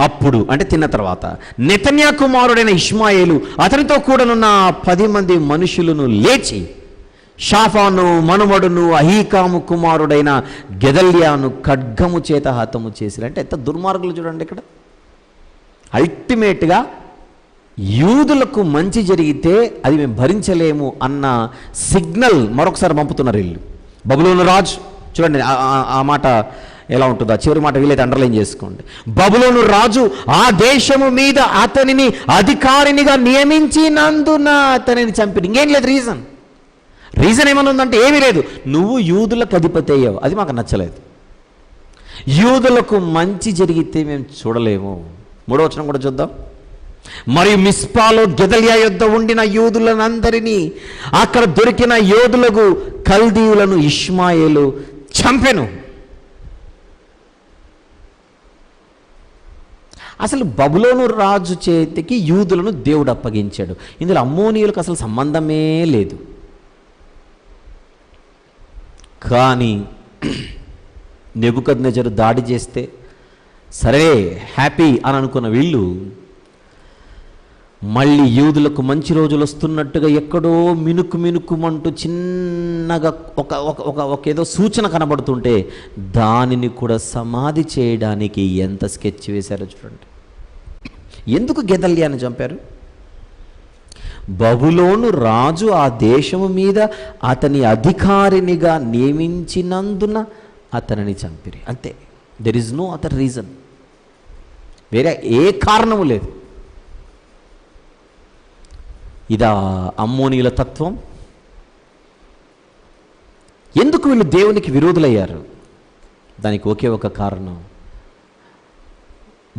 అప్పుడు అంటే తిన్న తర్వాత నెతన్యా కుమారుడైన ఇష్మాయేలు అతనితో కూడానున్న 10 మంది మనుషులను లేచి షాఫాను మనుమడును అహీకాము కుమారుడైన గెదల్యాను ఖడ్గము చేత హతము చేసిరి. అంటే ఎంత దుర్మార్గులు చూడండి ఇక్కడ. అల్టిమేట్గా యూదులకు మంచి జరిగితే అది మేము భరించలేము అన్న సిగ్నల్ మరొకసారి పంపుతున్నారు వీళ్ళు. బబులోను రాజు చూడండి ఆ మాట ఎలా ఉంటుందో, ఆ చివరి మాట వీలైతే అండర్లైన్ చేసుకోండి. బబులోను రాజు ఆ దేశము మీద అతనిని అధికారినిగా నియమించినందున అతనిని చంపిడు. ఇంకేం లేదు రీజన్ ఏమన్నా ఉందంటే ఏమీ లేదు. నువ్వు యూదులకు అధిపతి అయ్యావు, అది మాకు నచ్చలేదు. యూదులకు మంచి జరిగితే మేము చూడలేము. 3వ వచనం కూడా చూద్దాం. మరియు మిస్పాలో గెదల్యా యొద్ద ఉండిన యూదులనందరినీ అక్కడ దొరికిన యోధులకు కల్దీయులను ఇష్మాయేలు చంపెను. అసలు బబులోను రాజు చేతికి యూదులను దేవుడు అప్పగించాడు. ఇందులో అమ్మోనీయులకు అసలు సంబంధమే లేదు. కానీ నెబుకద్నెజరు దాడి చేస్తే సరే హ్యాపీ అని అనుకున్న వీళ్ళు మళ్ళీ యూదులకు మంచి రోజులు వస్తున్నట్టుగా ఎక్కడో మినుకుమంటూ చిన్నగా ఒక ఏదో సూచన కనబడుతుంటే దానిని కూడా సమాధి చేయడానికి ఎంత స్కెచ్ వేశారో చూడండి. ఎందుకు గెదల్యాని చంపారు? బబులోను రాజు ఆ దేశము మీద అతని అధికారినిగా నియమించినందున అతనిని చంపిరి. అంతే. There is no other reason. వేరే ఏ కారణము లేదు. ఇదా అమ్మోనీయుల తత్వం? ఎందుకు వీళ్ళు దేవునికి విరోధులయ్యారు? దానికి ఒకే ఒక కారణం.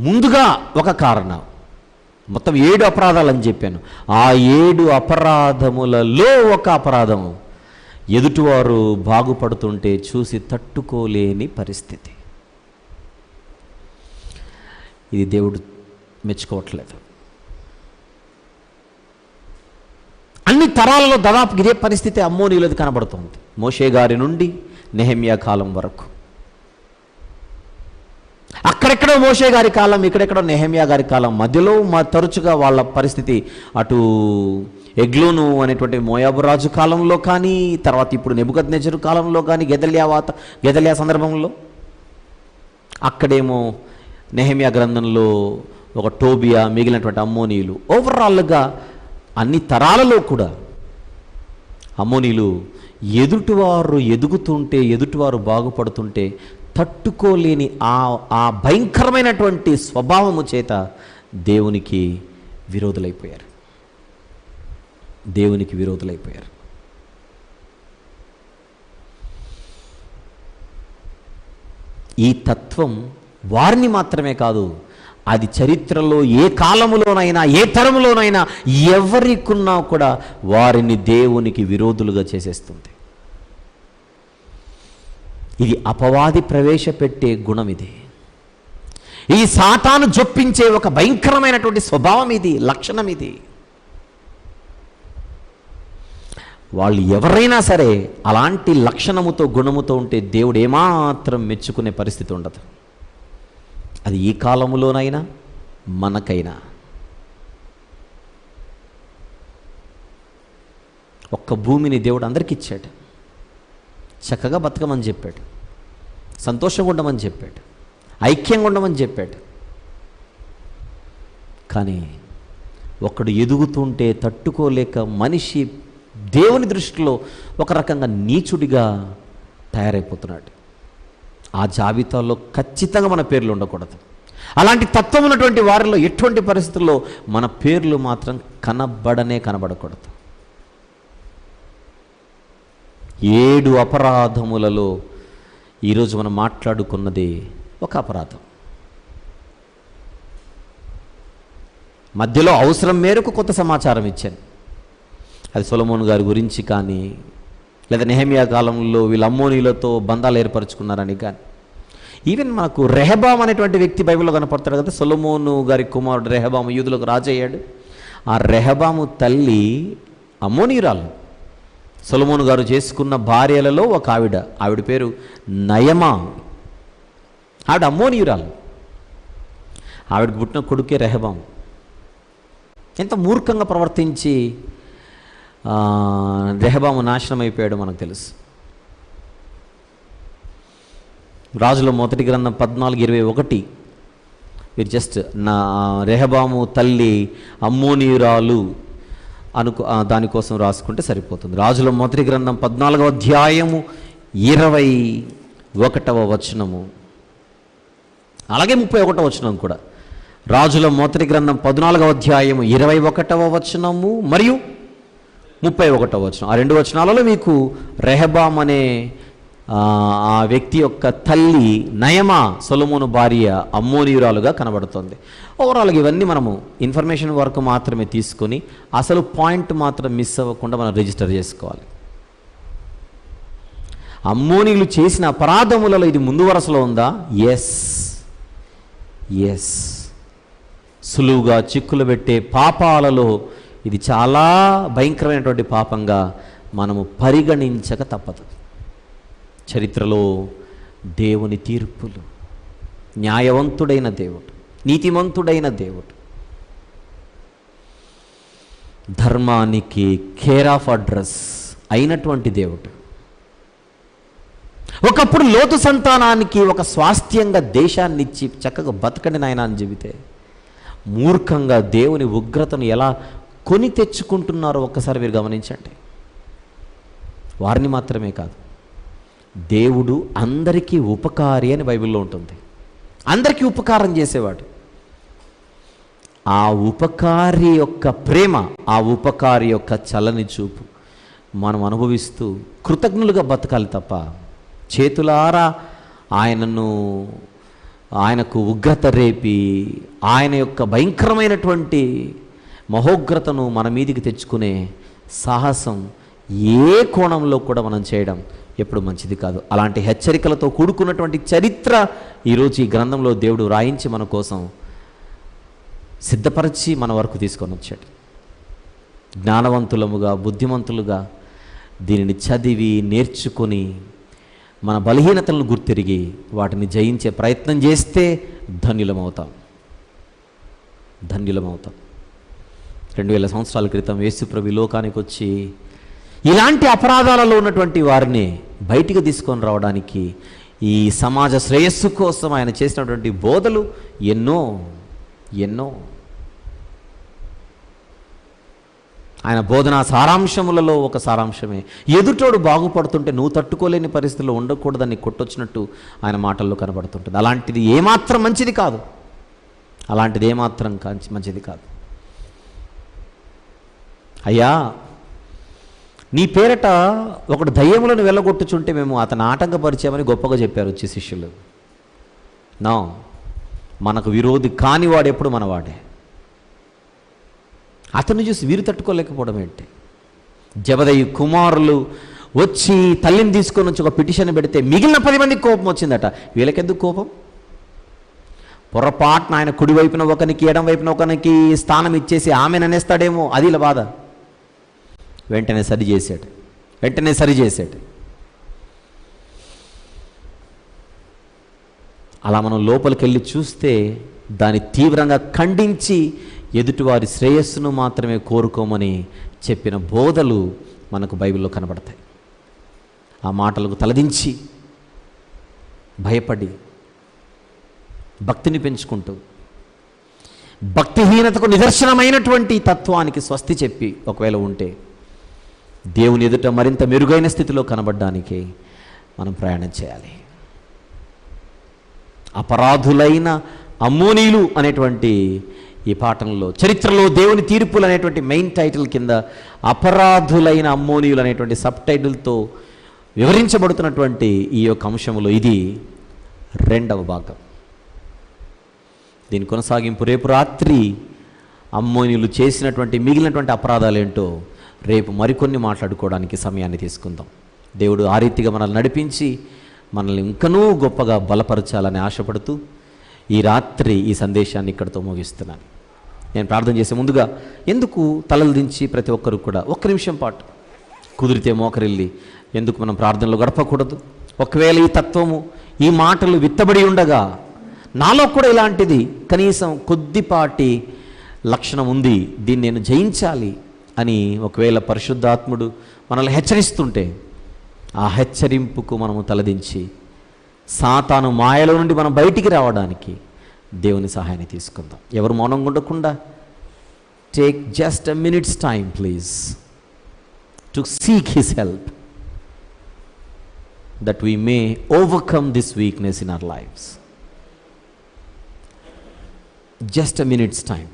ముందుగా ఒక కారణం, మొత్తం 7 అపరాధాలు అని చెప్పాను. ఆ 7 అపరాధములలో ఒక అపరాధము ఎదుటివారు బాగుపడుతుంటే చూసి తట్టుకోలేని పరిస్థితి. ఇది దేవుడు మెచ్చుకోవట్లేదు. అన్ని తరాలలో దాదాపు ఇదే పరిస్థితి అమ్మోనీయులది కనబడుతుంది. మోషే గారి నుండి నెహెమ్యా కాలం వరకు. అక్కడెక్కడో మోషే గారి కాలం, ఇక్కడెక్కడో నెహెమ్యా గారి కాలం, మధ్యలో తరచుగా వాళ్ళ పరిస్థితి అటు ఎగ్లోను అనేటువంటి మోయాబు రాజు కాలంలో కానీ, తర్వాత ఇప్పుడు నెబుకద్నెజరు కాలంలో కానీ, గెదల్యా సందర్భంలో, అక్కడేమో నెహెమ్యా గ్రంథంలో ఒక టోబియా, మిగిలినటువంటి అమ్మోనీయులు. ఓవరాల్గా అన్ని తరాలలో కూడా అమ్మోనీయులు ఎదుటివారు ఎదుగుతుంటే, ఎదుటివారు బాగుపడుతుంటే తట్టుకోలేని ఆ భయంకరమైనటువంటి స్వభావము చేత దేవునికి విరోధులైపోయారు. దేవునికి విరోధులైపోయారు. ఈ తత్వం వారిని మాత్రమే కాదు, అది చరిత్రలో ఏ కాలములోనైనా ఏ తరములోనైనా ఎవరికున్నా కూడా వారిని దేవునికి విరోధులుగా చేసేస్తుంది. ఇది అపవాది ప్రవేశపెట్టే గుణం. ఇది సాతాను జొప్పించే ఒక భయంకరమైనటువంటి స్వభావం, ఇది లక్షణం. ఇది వాళ్ళు ఎవరైనా సరే అలాంటి లక్షణముతో గుణముతో ఉంటే దేవుడు ఏమాత్రం మెచ్చుకునే పరిస్థితి ఉండదు. అది ఈ కాలములోనైనా మనకైనా. ఒక్క భూమిని దేవుడు అందరికీ ఇచ్చాడు. చక్కగా బతకమని చెప్పాడు, సంతోషంగా ఉండమని చెప్పాడు, ఐక్యంగా ఉండమని చెప్పాడు. కానీ ఒకడు ఎదుగుతుంటే తట్టుకోలేక మనిషి దేవుని దృష్టిలో ఒక రకంగా నీచుడిగా తయారైపోతున్నాడు. ఆ జాబితాలో ఖచ్చితంగా మన పేర్లు ఉండకూడదు. అలాంటి తత్వం ఉన్నటువంటి వారిలో ఎటువంటి పరిస్థితుల్లో మన పేర్లు మాత్రం కనబడకూడదు. 7 అపరాధములలో ఈరోజు మనం మాట్లాడుకున్నది ఒక అపరాధం. మధ్యలో అవసరం మేరకు కొంత సమాచారం ఇచ్చాను. అది సొలొమోను గారి గురించి కానీ, లేదా నెహెమ్యా కాలంలో వీళ్ళు అమ్మోనీయులతో బంధాలు ఏర్పరచుకున్నారని కానీ. ఈవెన్ మనకు రెహబాం అనేటువంటి వ్యక్తి బైబిల్లో కనపడతాడు కదా. సొలొమోను గారి కుమారుడు రెహబాము యూదులకు రాజు అయ్యాడు. ఆ రెహబాము తల్లి అమ్మోనీయురాలు. సొలొమోను గారు చేసుకున్న భార్యలలో ఒక ఆవిడ పేరు నయమా. ఆవిడ అమ్మోనీయురాలు. ఆవిడకి పుట్టిన కొడుకే రెహబాం. ఎంత మూర్ఖంగా ప్రవర్తించి రెహబాము నాశనం అయిపోయాడు మనకు తెలుసు. రాజుల మొదటి గ్రంథం 14:21 మీరు జస్ట్ రెహబాము తల్లి అమ్మోనీయురాలు దానికోసం రాసుకుంటే సరిపోతుంది. రాజుల మొదటి గ్రంథం 14వ అధ్యాయము 21వ వచనము, అలాగే 31వ వచనం కూడా. రాజుల మొదటి గ్రంథం 14వ అధ్యాయము 21వ వచనము మరియు 31వ వచనం. ఆ 2 వచనాలలో మీకు రెహబాం అనే ఆ వ్యక్తి యొక్క తల్లి నయమా సొలొమోను భార్య అమ్మోనీయురాలుగా కనబడుతుంది. ఓవరాల్గా ఇవన్నీ మనము ఇన్ఫర్మేషన్ వరకు మాత్రమే తీసుకొని అసలు పాయింట్ మాత్రం మిస్ అవ్వకుండా మనం రిజిస్టర్ చేసుకోవాలి. అమ్మోనీయులు చేసిన అపరాధములలో ఇది ముందు వరుసలో ఉందా? ఎస్. సులువుగా చిక్కులు పెట్టే పాపాలలో ఇది చాలా భయంకరమైనటువంటి పాపంగా మనము పరిగణించక తప్పదు. చరిత్రలో దేవుని తీర్పులు, న్యాయవంతుడైన దేవుడు, నీతిమంతుడైన దేవుడు, ధర్మానికి కేర్ ఆఫ్ అడ్రస్ అయినటువంటి దేవుడు, ఒకప్పుడు లోతు సంతానానికి ఒక స్వాస్థ్యంగా దేశాన్ని ఇచ్చి చక్కగా బతకండి నాయన అని చెబితే మూర్ఖంగా దేవుని ఉగ్రతను ఎలా కొని తెచ్చుకుంటున్నారో ఒక్కసారి మీరు గమనించండి. వారిని మాత్రమే కాదు, దేవుడు అందరికీ ఉపకారి అని బైబిల్లో ఉంటుంది. అందరికీ ఉపకారం చేసేవాడు. ఆ ఉపకారి యొక్క ప్రేమ, ఆ ఉపకారి యొక్క చల్లని చూపు మనం అనుభవిస్తూ కృతజ్ఞులుగా బతకాలి తప్ప చేతులారా ఆయనకు ఉగ్రత రేపి ఆయన యొక్క భయంకరమైనటువంటి మహోగ్రతను మన మీదికి తెచ్చుకునే సాహసం ఏ కోణంలో కూడా మనం చేయడం ఎప్పుడు మంచిది కాదు. అలాంటి హెచ్చరికలతో కూడుకున్నటువంటి చరిత్ర ఈరోజు ఈ గ్రంథంలో దేవుడు రాయించి మన కోసం సిద్ధపరిచి మన వరకు తీసుకొని వచ్చాడు. జ్ఞానవంతులముగా, బుద్ధిమంతులుగా దీనిని చదివి నేర్చుకొని మన బలహీనతలను గుర్తిరిగి వాటిని జయించే ప్రయత్నం చేస్తే ధన్యులమవుతాం. 2000 సంవత్సరాల క్రితం యేసుప్రభు లోకానికి వచ్చి ఇలాంటి అపరాధాలలో ఉన్నటువంటి వారిని బయటికి తీసుకొని రావడానికి, ఈ సమాజ శ్రేయస్సు కోసం ఆయన చేసినటువంటి బోధలు ఎన్నో. ఆయన బోధనా సారాంశములలో ఒక సారాంశమే ఎదుటోడు బాగుపడుతుంటే నువ్వు తట్టుకోలేని పరిస్థితుల్లో ఉండకూడదని కొట్టొచ్చినట్టు ఆయన మాటల్లో కనబడుతుంటుంది. అలాంటిది ఏమాత్రం మంచిది కాదు. మంచిది కాదు. అయ్యా, నీ పేరట ఒకడు దయ్యములను వెళ్ళగొట్టుచుంటే మేము అతను ఆటంకపరిచామని గొప్పగా చెప్పారు వచ్చి శిష్యులు. మనకు విరోధి కానివాడు ఎప్పుడు మనవాడే. అతను చూసి వీరు తట్టుకోలేకపోవడం ఏంటి? జబదయి కుమారులు వచ్చి తల్లిని తీసుకొని వచ్చి ఒక పిటిషన్ పెడితే మిగిలిన 10 మందికి కోపం వచ్చిందట. వీళ్ళకెందుకు కోపం? పొరపాటున ఆయన కుడి వైపున ఒకనికి, ఎడం వైపున ఒకనికి స్థానం ఇచ్చేసి ఆమెను అనేస్తాడేమో, అది ఇలా బాధ. వెంటనే సరిచేశాడు. అలా మనం లోపలికి వెళ్ళి చూస్తే దాన్ని తీవ్రంగా ఖండించి ఎదుటివారి శ్రేయస్సును మాత్రమే కోరుకోమని చెప్పిన బోధలు మనకు బైబిల్లో కనబడతాయి. ఆ మాటలకు తలదించి భయపడి భక్తిని పెంచుకుంటూ భక్తిహీనతకు నిదర్శనమైనటువంటి తత్వానికి స్వస్తి చెప్పి ఒకవేళ ఉంటే దేవుని ఎదుట మరింత మెరుగైన స్థితిలో కనబడడానికి మనం ప్రయాణం చేయాలి. అపరాధులైన అమ్మోనీయులు అనేటువంటి ఈ పాఠంలో చరిత్రలో దేవుని తీర్పులు అనేటువంటి మెయిన్ టైటిల్ కింద అపరాధులైన అమ్మోనీయులు అనేటువంటి సబ్ టైటిల్తో వివరించబడుతున్నటువంటి ఈ యొక్క అంశంలో ఇది 2వ భాగం. దీని కొనసాగింపు రేపు రాత్రి అమ్మోనీయులు చేసినటువంటి మిగిలినటువంటి అపరాధాలు ఏంటో రేపు మరికొన్ని మాట్లాడుకోవడానికి సమయాన్ని తీసుకుందాం. దేవుడు ఆ రీతిగా మనల్ని నడిపించి మనల్ని ఇంకనూ గొప్పగా బలపరచాలని ఆశపడుతూ ఈ రాత్రి ఈ సందేశాన్ని ఇక్కడితో ముగిస్తున్నాను. నేను ప్రార్థన చేసే ముందుగా ఎందుకు తలలు దించి ప్రతి ఒక్కరు కూడా 1 నిమిషం పాటు కుదిరితే మోకరిల్లి ఎందుకు మనం ప్రార్థనలో గడపకూడదు? ఒకవేళ ఈ తత్వము, ఈ మాటలు విత్తబడి ఉండగా నాలో కూడా ఇలాంటిది కనీసం కొద్దిపాటి లక్షణం ఉంది, దీన్ని నేను జయించాలి అని ఒకవేళ పరిశుద్ధాత్ముడు మనల్ని హెచ్చరిస్తుంటే ఆ హెచ్చరింపుకు మనము తలదించి సాతాను మాయలో నుండి మనం బయటికి రావడానికి దేవుని సహాయాన్ని తీసుకుందాం. ఎవరు మౌనంగా ఉండకుండా take just a minute's time please to seek his help that we may overcome this weakness in our lives. Just a minute's time.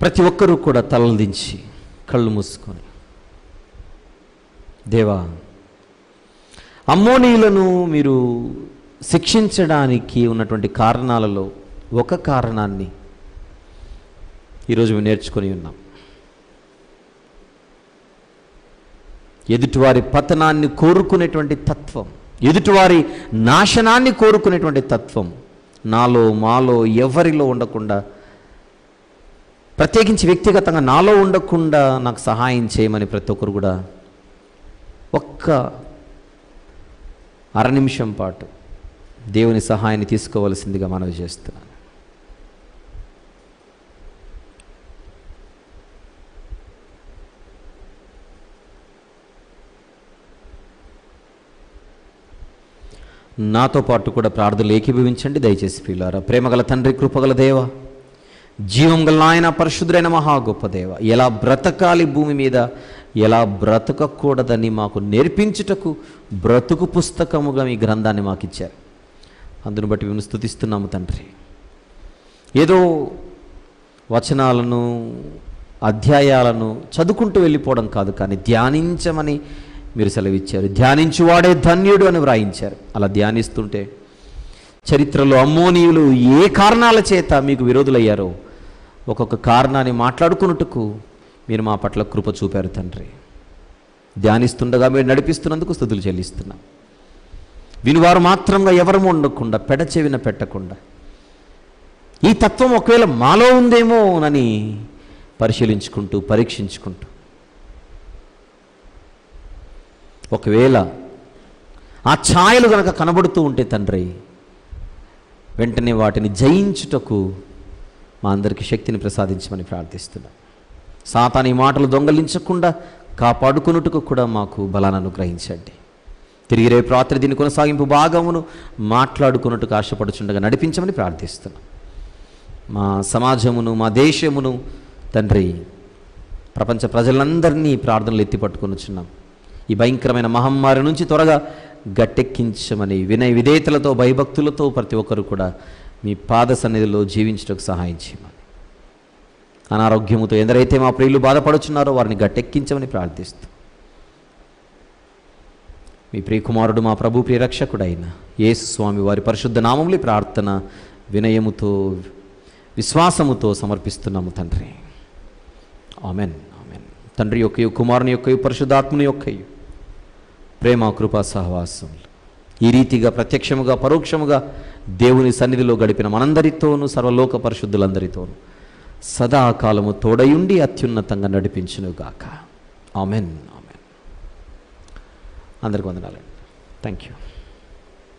ప్రతి ఒక్కరూ కూడా తలలు దించి కళ్ళు మూసుకొని, దేవా, అమ్మోనీయులను మీరు శిక్షించడానికి ఉన్నటువంటి కారణాలలో ఒక కారణాన్ని ఈరోజు మేము నేర్చుకొని ఉన్నాం. ఎదుటివారి పతనాన్ని కోరుకునేటువంటి తత్వం, ఎదుటివారి నాశనాన్ని కోరుకునేటువంటి తత్వం నాలో మాలో ఎవరిలో ఉండకుండా, ప్రత్యేకించి వ్యక్తిగతంగా నాలో ఉండకుండా నాకు సహాయం చేయమని ప్రతి ఒక్కరు కూడా ఒక్క అర నిమిషం పాటు దేవుని సహాయాన్ని తీసుకోవలసిందిగా మనవి చేస్తున్నాను. నాతో పాటు కూడా ప్రార్థనలు ఏకీభవించండి దయచేసి ప్రియులారా. ప్రేమగల తండ్రి, కృపగల దేవ, జీవం గల ఆయన, పరిశుద్ధుడైన మహా గొప్ప దేవ, ఎలా బ్రతకాలి భూమి మీద, ఎలా బ్రతకకూడదని మాకు నేర్పించుటకు బ్రతుకు పుస్తకముగా మీ గ్రంథాన్ని మాకు ఇచ్చారు. అందును బట్టి మేము స్తుతిస్తున్నాము తండ్రి. ఏదో వచనాలను, అధ్యాయాలను చదువుకుంటూ వెళ్ళిపోవడం కాదు, కానీ ధ్యానించమని మీరు సెలవిచ్చారు. ధ్యానించువాడే ధన్యుడు అని వ్రాయించారు. అలా ధ్యానిస్తుంటే చరిత్రలో అమ్మోనీయులు ఏ కారణాల చేత మీకు విరోధులయ్యారో ఒక్కొక్క కారణాన్ని మాట్లాడుకున్నట్టుకు మీరు మా పట్ల కృప చూపారు తండ్రి. ధ్యానిస్తుండగా మీరు నడిపిస్తున్నందుకు స్తుతులు చెల్లిస్తున్నాం. వినివారు మాత్రంగా ఎవరము ఉండకుండా, పెడచెవిన పెట్టకుండా, ఈ తత్వం ఒకవేళ మాలో ఉందేమోనని పరిశీలించుకుంటూ, పరీక్షించుకుంటూ, ఒకవేళ ఆ ఛాయలు కనుక కనబడుతూ ఉంటే తండ్రి, వెంటనే వాటిని జయించుటకు మా అందరికీ శక్తిని ప్రసాదించమని ప్రార్థిస్తున్నాం. సాతాను ఈ మాటలు దొంగలించకుండా కాపాడుకున్నట్టుకు కూడా మాకు బలాన్ని అనుగ్రహించండి. తిరిగి రేపు రాత్రి దీని కొనసాగింపు భాగమును మాట్లాడుకున్నట్టుకు ఆశపడుచుండగా నడిపించమని ప్రార్థిస్తున్నాం. మా సమాజమును, మా దేశమును తండ్రి, ప్రపంచ ప్రజలందరినీ ప్రార్థనలు ఎత్తి పట్టుకొనుచున్నాం. ఈ భయంకరమైన మహమ్మారి నుంచి త్వరగా గట్టెక్కించమని, వినయ విధేయతలతో, భయభక్తులతో ప్రతి ఒక్కరు కూడా మీ పాద సన్నిధిలో జీవించడానికి సహాయం చేయమని, అనారోగ్యముతో ఎందరైతే మా ప్రియులు బాధపడుచున్నారో వారిని గట్టెక్కించమని ప్రార్థిస్తూ, మీ ప్రియకుమారుడు మా ప్రభు ప్రియరక్షకుడైన యేసు స్వామి వారి పరిశుద్ధ నామములో ప్రార్థన వినయముతో, విశ్వాసముతో సమర్పిస్తున్నాము తండ్రి. Amen, amen. తండ్రి యొక్కయు, కుమారుని యొక్కయు, పరిశుద్ధాత్మని యొక్కయు ప్రేమ, కృపా, సహవాసం ఈ రీతిగా ప్రత్యక్షముగా పరోక్షముగా దేవుని సన్నిధిలో గడిపిన మనందరితోనూ, సర్వలోక పరిశుద్ధులందరితోనూ సదాకాలము తోడయుండి అత్యున్నతంగా నడిపించునుగాక. Amen, amen. అందరికీ వందనాలండి. Thank you.